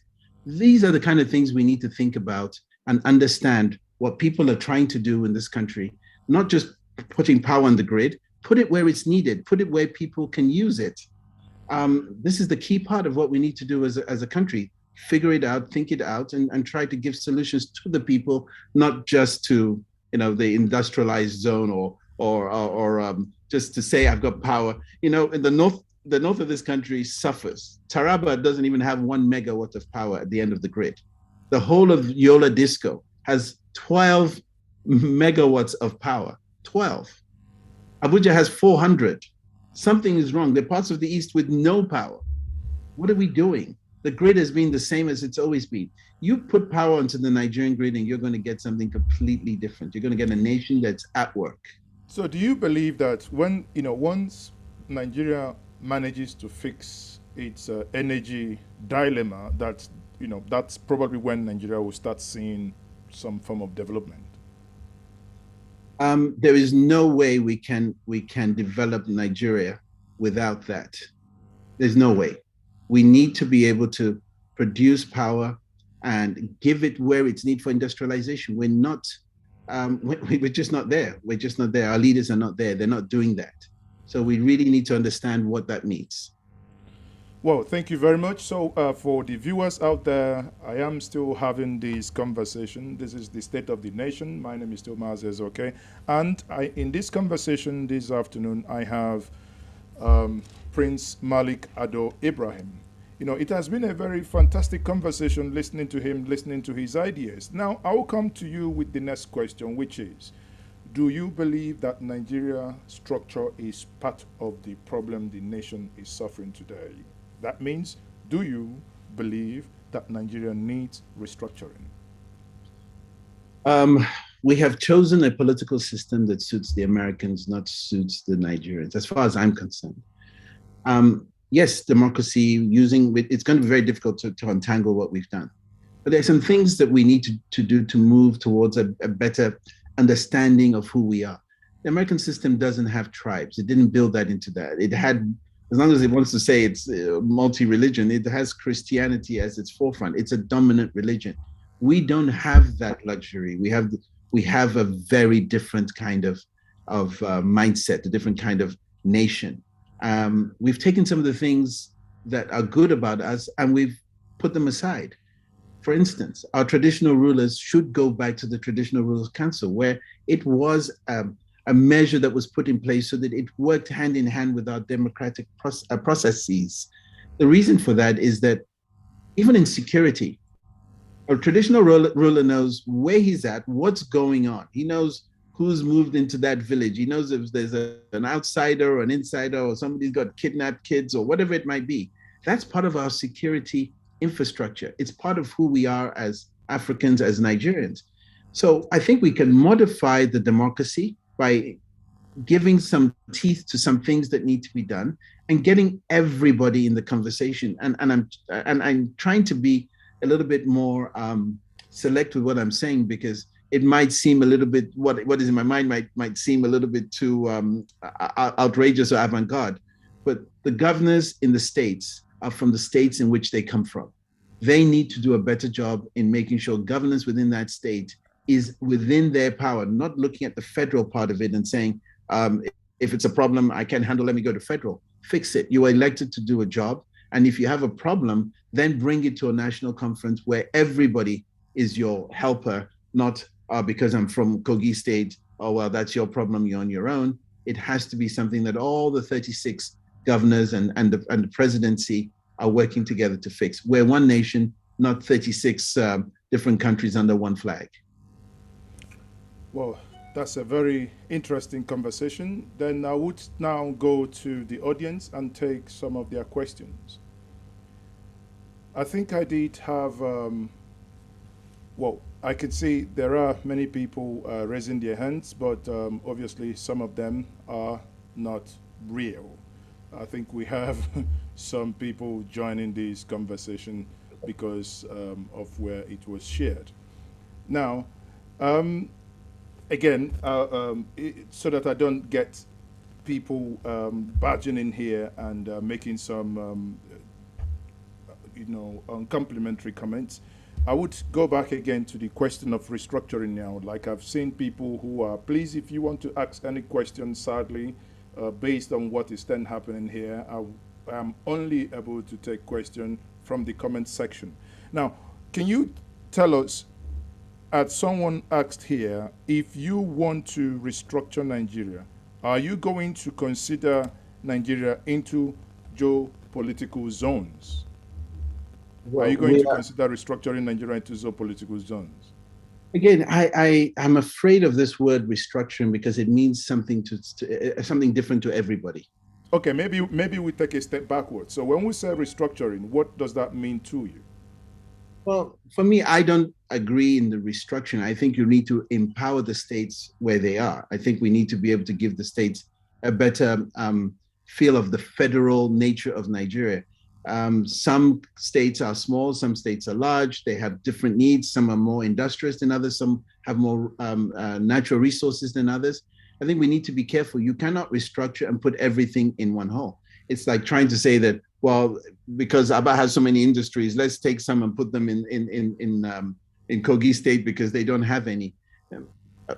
These are the kind of things we need to think about and understand what people are trying to do in this country, not just putting power on the grid, put it where it's needed, put it where people can use it. This is the key part of what we need to do as a country. Figure it out, think it out, and try to give solutions to the people, not just to the industrialized zone or just to say I've got power. In the north of this country suffers. Taraba doesn't even have 1 megawatt of power at the end of the grid. The whole of Yola Disco has 12 megawatts of power. 12. Abuja has 400. Something is wrong. There are parts of the East with no power. What are we doing? The grid has been the same as it's always been. You put power onto the Nigerian grid and you're going to get something completely different. You're going to get a nation that's at work. So do you believe that once Nigeria manages to fix its energy dilemma, that's probably when Nigeria will start seeing some form of development? There is no way we can develop Nigeria without that. There's no way. We need to be able to produce power and give it where it's needed for industrialization. We're not. We're just not there. We're just not there. Our leaders are not there. They're not doing that. So we really need to understand what that means. Well, thank you very much. So for the viewers out there, I am still having this conversation. This is the State of the Nation. My name is still MaaziEzeoke. And in this conversation this afternoon, I have Prince Malik Ado-Ibrahim. It has been a very fantastic conversation listening to him, listening to his ideas. Now, I will come to you with the next question, which is, do you believe that Nigerian structure is part of the problem the nation is suffering today? That means, do you believe that Nigeria needs restructuring? We have chosen a political system that suits the Americans, not suits the Nigerians, as far as I'm concerned. Yes, democracy, it's going to be very difficult to untangle what we've done. But there's some things that we need to do to move towards a better understanding of who we are. The American system doesn't have tribes. It didn't build that into that. It had, as long as it wants to say it's multi-religion, it has Christianity as its forefront. It's a dominant religion. We don't have that luxury. We have a very different kind of mindset, a different kind of nation. We've taken some of the things that are good about us and we've put them aside. For instance, our traditional rulers should go back to the Traditional Rulers Council, where it was a measure that was put in place so that it worked hand in hand with our democratic processes. The reason for that is that even in security, a traditional ruler knows where he's at, what's going on. He knows who's moved into that village. He knows if there's an outsider or an insider or somebody's got kidnapped kids or whatever it might be. That's part of our security infrastructure. It's part of who we are as Africans, as Nigerians. So I think we can modify the democracy by giving some teeth to some things that need to be done and getting everybody in the conversation. And I'm trying to be a little bit more select with what I'm saying, because it might seem a little bit, what is in my mind might seem a little bit too outrageous or avant-garde. But the governors in the states are from the states in which they come from. They need to do a better job in making sure governance within that state is within their power, not looking at the federal part of it and saying, if it's a problem I can't handle, let me go to federal. Fix it. You are elected to do a job. And if you have a problem, then bring it to a national conference where everybody is your helper, not because I'm from Kogi State, oh, well, that's your problem, you're on your own. It has to be something that all the 36 governors and the presidency are working together to fix. We're one nation, not 36 different countries under one flag. Well, that's a very interesting conversation. Then I would now go to the audience and take some of their questions. I think I did have, well, I could see there are many people raising their hands, but obviously some of them are not real. I think we have some people joining this conversation because of where it was shared. Now, again, so that I don't get people barging in here and making some, complimentary comments, I would go back again to the question of restructuring now. Like, I've seen people who are, please, if you want to ask any questions, sadly, based on what is then happening here, I am only able to take questions from the comment section. Now, can you tell us, as someone asked here, if you want to restructure Nigeria, are you going to consider Nigeria into geopolitical zones? Well, are you going to consider restructuring Nigeria into geopolitical zones? Again, I'm afraid of this word restructuring because it means something something different to everybody. Okay, maybe we take a step backwards. So when we say restructuring, what does that mean to you? Well, for me, I don't agree in the restructuring. I think you need to empower the states where they are. I think we need to be able to give the states a better feel of the federal nature of Nigeria. Some states are small, some states are large. They have different needs. Some are more industrious than others. Some have more natural resources than others. I think we need to be careful. You cannot restructure and put everything in one hole. It's like trying to say that, well, because Aba has so many industries, let's take some and put them in Kogi State because they don't have any.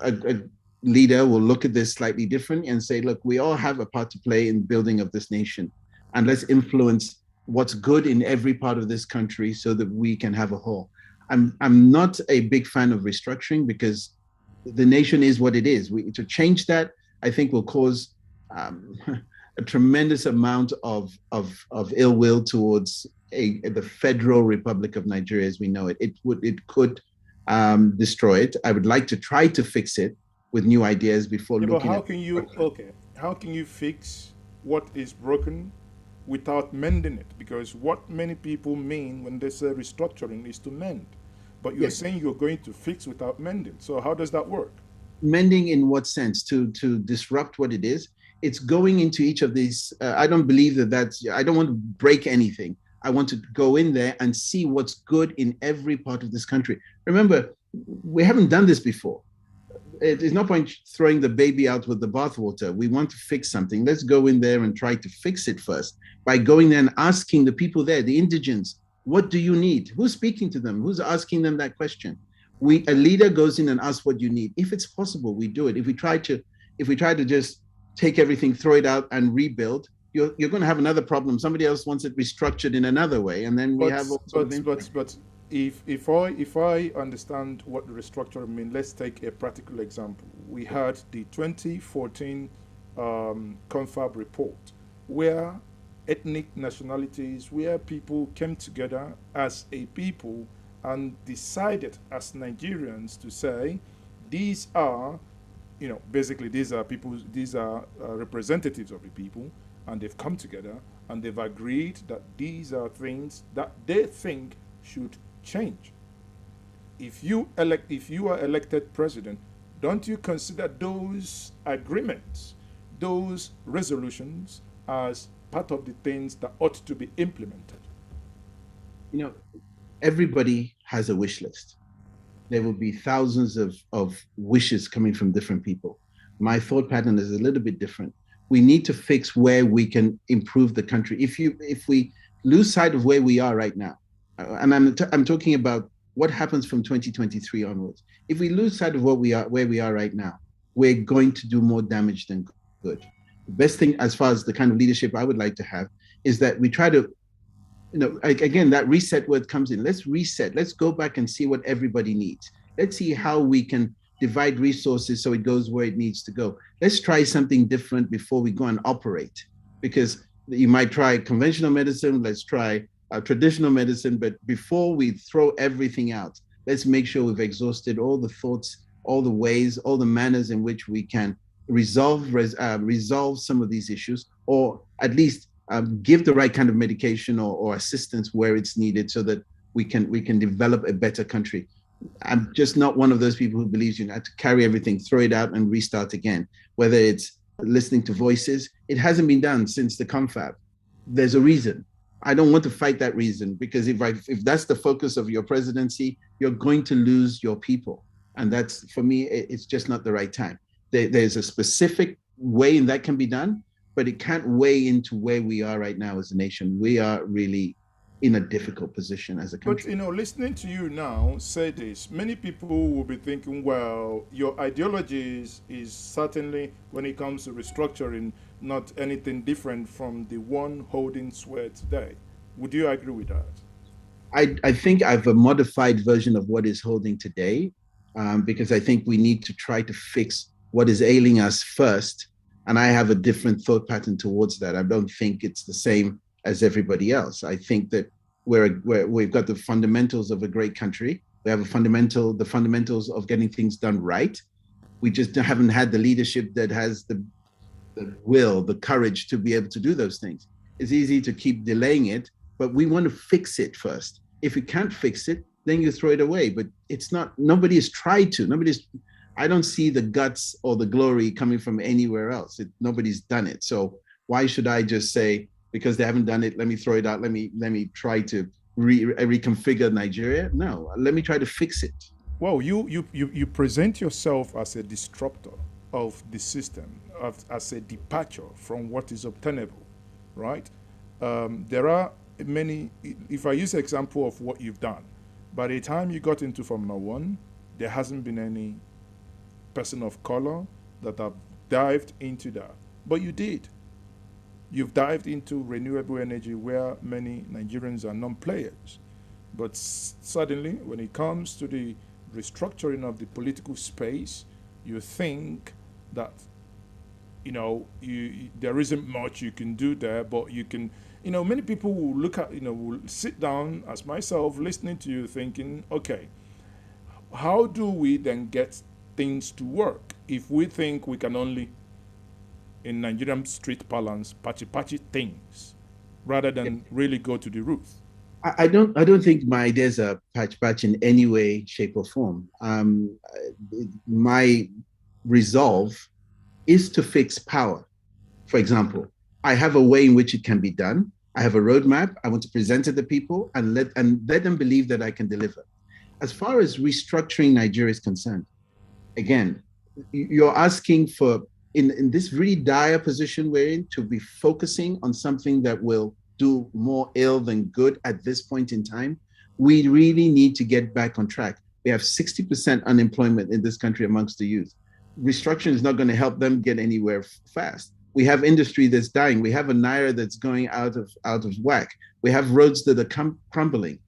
A leader will look at this slightly different and say, look, we all have a part to play in building of this nation, and let's influence what's good in every part of this country so that we can have a whole. I'm not a big fan of restructuring because the nation is what it is. To change that, I think will cause a tremendous amount of ill will towards the Federal Republic of Nigeria as we know it. It could destroy it. I would like to try to fix it with new ideas before looking at. How can you fix what is broken without mending it? Because what many people mean when they say restructuring is to mend, but you're saying you're going to fix without mending. So how does that work? Mending in what sense? To disrupt what it is? It's going into each of these. I don't believe I don't want to break anything. I want to go in there and see what's good in every part of this country. Remember, we haven't done this before. There's no point throwing the baby out with the bathwater. We want to fix something. Let's go in there and try to fix it first by going there and asking the people there, the indigents, what do you need? Who's speaking to them? Who's asking them that question? A leader goes in and asks what you need. If it's possible, we do it. If we try to just take everything, throw it out and rebuild, you're going to have another problem. Somebody else wants it restructured in another way. And then we have all sort of But if I understand what the restructuring means, let's take a practical example. We had the 2014 confab report, where ethnic nationalities, where people came together as a people and decided as Nigerians to say, these are basically these are people, these are representatives of the people, and they've come together and they've agreed that these are things that they think should change. If you are elected president, don't you consider those agreements, those resolutions, as part of the things that ought to be implemented? You know, everybody has a wish list. There will be thousands of wishes coming from different people. My thought pattern is a little bit different. We need to fix where we can improve the country. If we lose sight of where we are right now, and I'm talking about what happens from 2023 onwards. If we lose sight of where we are right now, we're going to do more damage than good. The best thing, as far as the kind of leadership I would like to have, is that we try to, again, that reset word comes in. Let's reset. Let's go back and see what everybody needs. Let's see how we can divide resources so it goes where it needs to go. Let's try something different before we go and operate, because you might try conventional medicine. Let's try traditional medicine, but before we throw everything out, let's make sure we've exhausted all the thoughts, all the ways, all the manners in which we can resolve some of these issues, or at least give the right kind of medication or assistance where it's needed, so that we can develop a better country. I'm just not one of those people who believes you have to carry everything, throw it out, and restart again. Whether it's listening to voices, it hasn't been done since the confab. There's a reason. I don't want to fight that reason, because if that's the focus of your presidency, you're going to lose your people. And that's, for me, it's just not the right time. There's a specific way that can be done, but it can't weigh into where we are right now as a nation. We are really in a difficult position as a country. But listening to you now say this, many people will be thinking, well, your ideologies is certainly, when it comes to restructuring, not anything different from the one holding sway today. Would you agree with that? I think I have a modified version of what is holding today, because I think we need to try to fix what is ailing us first. And I have a different thought pattern towards that. I don't think it's the same as everybody else. I think that we've got the fundamentals of a great country. We have the fundamentals of getting things done right. We just haven't had the leadership that has the will, the courage to be able to do those things. It's easy to keep delaying it, but we want to fix it first. If we can't fix it, then you throw it away. But it's not, nobody has tried to. I don't see the guts or the glory coming from anywhere else. Nobody's done it. So why should I just say, because they haven't done it, let me throw it out, let me try to reconfigure Nigeria? No, let me try to fix it. Well, you present yourself as a disruptor of the system, as a departure from what is obtainable, right? There are many, if I use an example of what you've done, by the time you got into Formula One, there hasn't been any person of color that have dived into that, but you did. You've dived into renewable energy, where many Nigerians are non-players. But suddenly, when it comes to the restructuring of the political space, you think that there isn't much you can do there, but you can. Many people will look at, will sit down, as myself, listening to you, thinking, okay, how do we then get things to work if we think we can only, in Nigerian street parlance, patchy things, rather than really go to the root? I don't think my ideas are patch in any way, shape, or form. My resolve is to fix power. For example, I have a way in which it can be done. I have a roadmap. I want to present to the people and let them believe that I can deliver. As far as restructuring Nigeria is concerned, again, you're asking for, in this really dire position we're in, to be focusing on something that will do more ill than good at this point in time. We really need to get back on track. We have 60% unemployment in this country amongst the youth. Restructuring is not going to help them get anywhere fast. We have industry that's dying. We have a naira that's going out of whack. We have roads that are crumbling.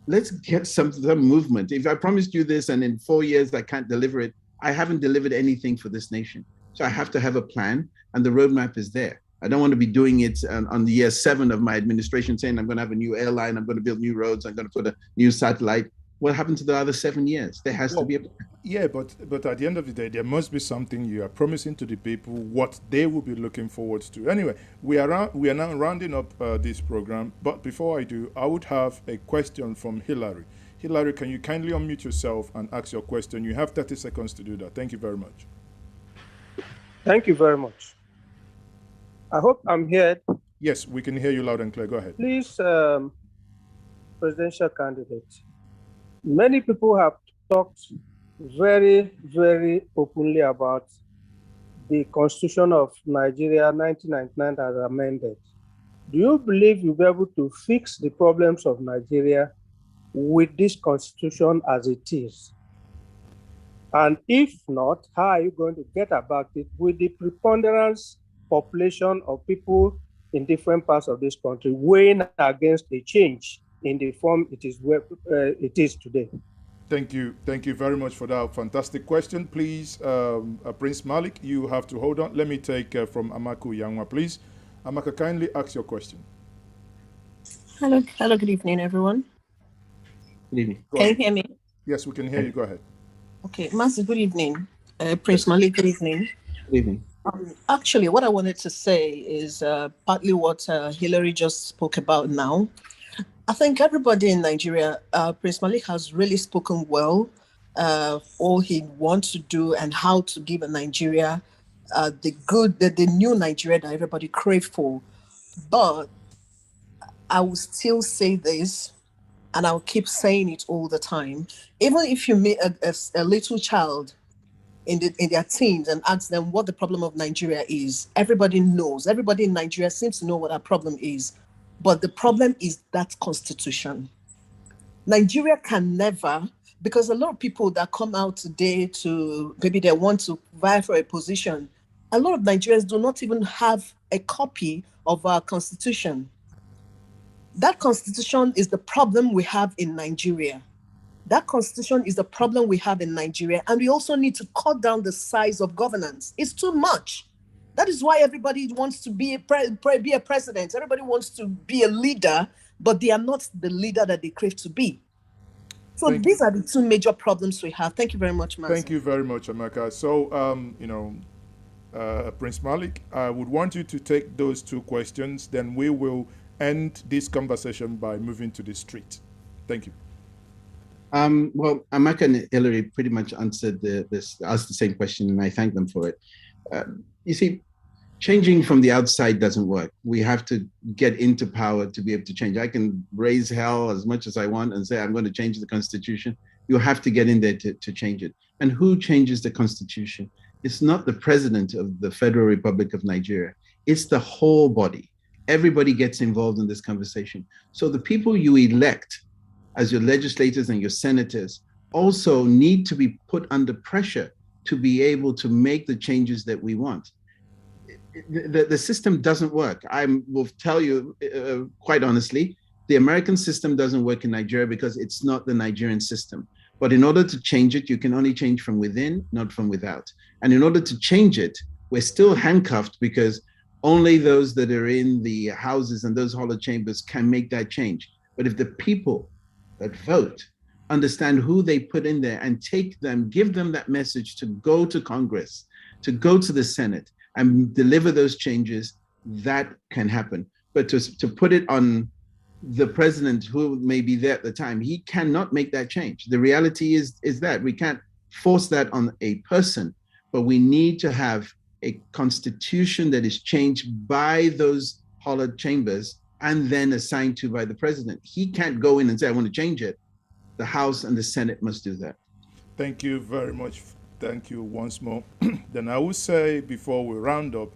Let's get some movement. If I promised you this and in 4 years I can't deliver it, I haven't delivered anything for this nation. So I have to have a plan, and the roadmap is there. I don't want to be doing it on the year 7 of my administration saying I'm going to have a new airline, I'm going to build new roads, I'm going to put a new satellite. what happened to the other 7 years? There has to be a plan. Yeah, but at the end of the day, there must be something you are promising to the people, what they will be looking forward to. Anyway, we are now rounding up this program. But before I do, I would have a question from Hillary. Hillary, can you kindly unmute yourself and ask your question? You have 30 seconds to do that. Thank you very much. Thank you very much. I hope I'm heard. Yes, we can hear you loud and clear. Go ahead. Please, presidential candidate, many people have talked very, very openly about the Constitution of Nigeria 1999 as amended. Do you believe you'll be able to fix the problems of Nigeria with this Constitution as it is? And if not, how are you going to get about it with the preponderance population of people in different parts of this country weighing against a change in the form it is today? Thank you very much for that fantastic question. Please, Prince Malik, you have to hold on. Let me take from Amaku Yangwa, please. Amaka, kindly ask your question. Hello, good evening, everyone. Good evening. Can you hear me? Yes, we can hear you. Go ahead. Okay, Master, good evening. Prince Malik, good evening. Good evening. Actually, what I wanted to say is partly what Hillary just spoke about now. I think everybody in Nigeria, Prince Malik has really spoken well, all he wants to do and how to give a Nigeria the new Nigeria that everybody craved for. But I will still say this, and I'll keep saying it all the time. Even if you meet a little child in their teens and ask them what the problem of Nigeria is, everybody knows. Everybody in Nigeria seems to know what our problem is. But the problem is that constitution. Nigeria can never, because a lot of people that come out today to, maybe they want to vie for a position, a lot of Nigerians do not even have a copy of our constitution. That constitution is the problem we have in Nigeria. That constitution is the problem we have in Nigeria. And we also need to cut down the size of governance. It's too much. That is why everybody wants to be a president. Everybody wants to be a leader, but they are not the leader that they crave to be. So these are the two major problems we have. Thank you very much, Mazi. Thank you very much, Amaka. So, Prince Malik, I would want you to take those two questions. Then we will end this conversation by moving to the street. Thank you. Well, Amaka and Hillary pretty much answered asked the same question, and I thank them for it. You see, changing from the outside doesn't work. We have to get into power to be able to change. I can raise hell as much as I want and say, I'm going to change the Constitution. You have to get in there to change it. And who changes the Constitution? It's not the president of the Federal Republic of Nigeria. It's the whole body. Everybody gets involved in this conversation. So the people you elect as your legislators and your senators also need to be put under pressure to be able to make the changes that we want. The system doesn't work. I will tell you quite honestly, the American system doesn't work in Nigeria because it's not the Nigerian system. But in order to change it, you can only change from within, not from without. And in order to change it, we're still handcuffed because only those that are in the houses and those hollow chambers can make that change. But if the people that vote understand who they put in there and give them that message to go to Congress, to go to the Senate and deliver those changes, that can happen. But to put it on the president who may be there at the time, he cannot make that change. The reality is that we can't force that on a person, but we need to have a constitution that is changed by those hollow chambers and then assigned to by the president. He can't go in and say, I want to change it. The House and the Senate must do that. Thank you very much. Thank you once more. Then I will say, before we round up,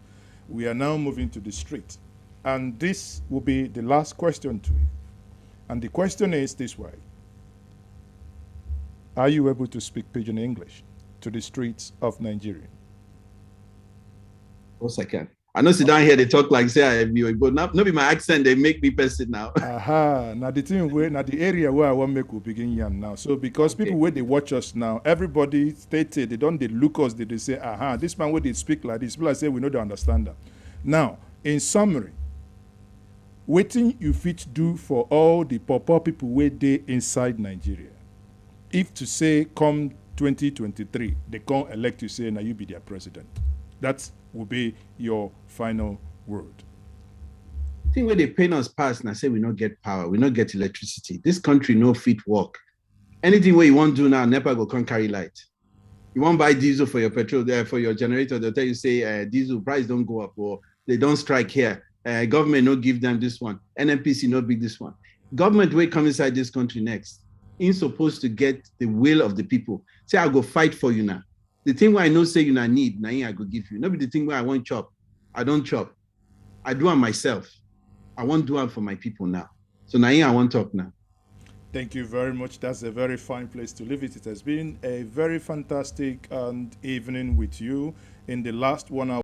we are now moving to the street. And this will be the last question to you. And the question is this way. Are you able to speak Pidgin English to the streets of Nigeria? Of course I can. I know sit down here, they talk like say but not be my accent, they make me person now. Now the thing where now the area where I want to make we begin yam now. So because people where they watch us now, everybody stated they look us, they say, this man where they speak like this. People say we know they understand that. Now, in summary, waiting you fit do for all the poor people where they inside Nigeria. if to say come 2023, they can't elect you, say, now you be their president. That will be your final word. I think when they paint us past and I say we not get power, we not get electricity. This country no fit work. Anything where you want to do now, NEPA go come carry light. You want to buy diesel for your petrol there, for your generator, they'll tell you, say, diesel price don't go up, or they don't strike here. Government no give them this one. NNPC no big this one. Government will come inside this country next. Ain't supposed to get the will of the people. Say, I go fight for you now. The thing where I know say you not need, now I go give you. Not be the thing where I want chop. I don't chop. I do it myself. I want to do it for my people now. So now I want to talk now. Thank you very much. That's a very fine place to leave it. It has been a very fantastic evening with you in the last 1 hour.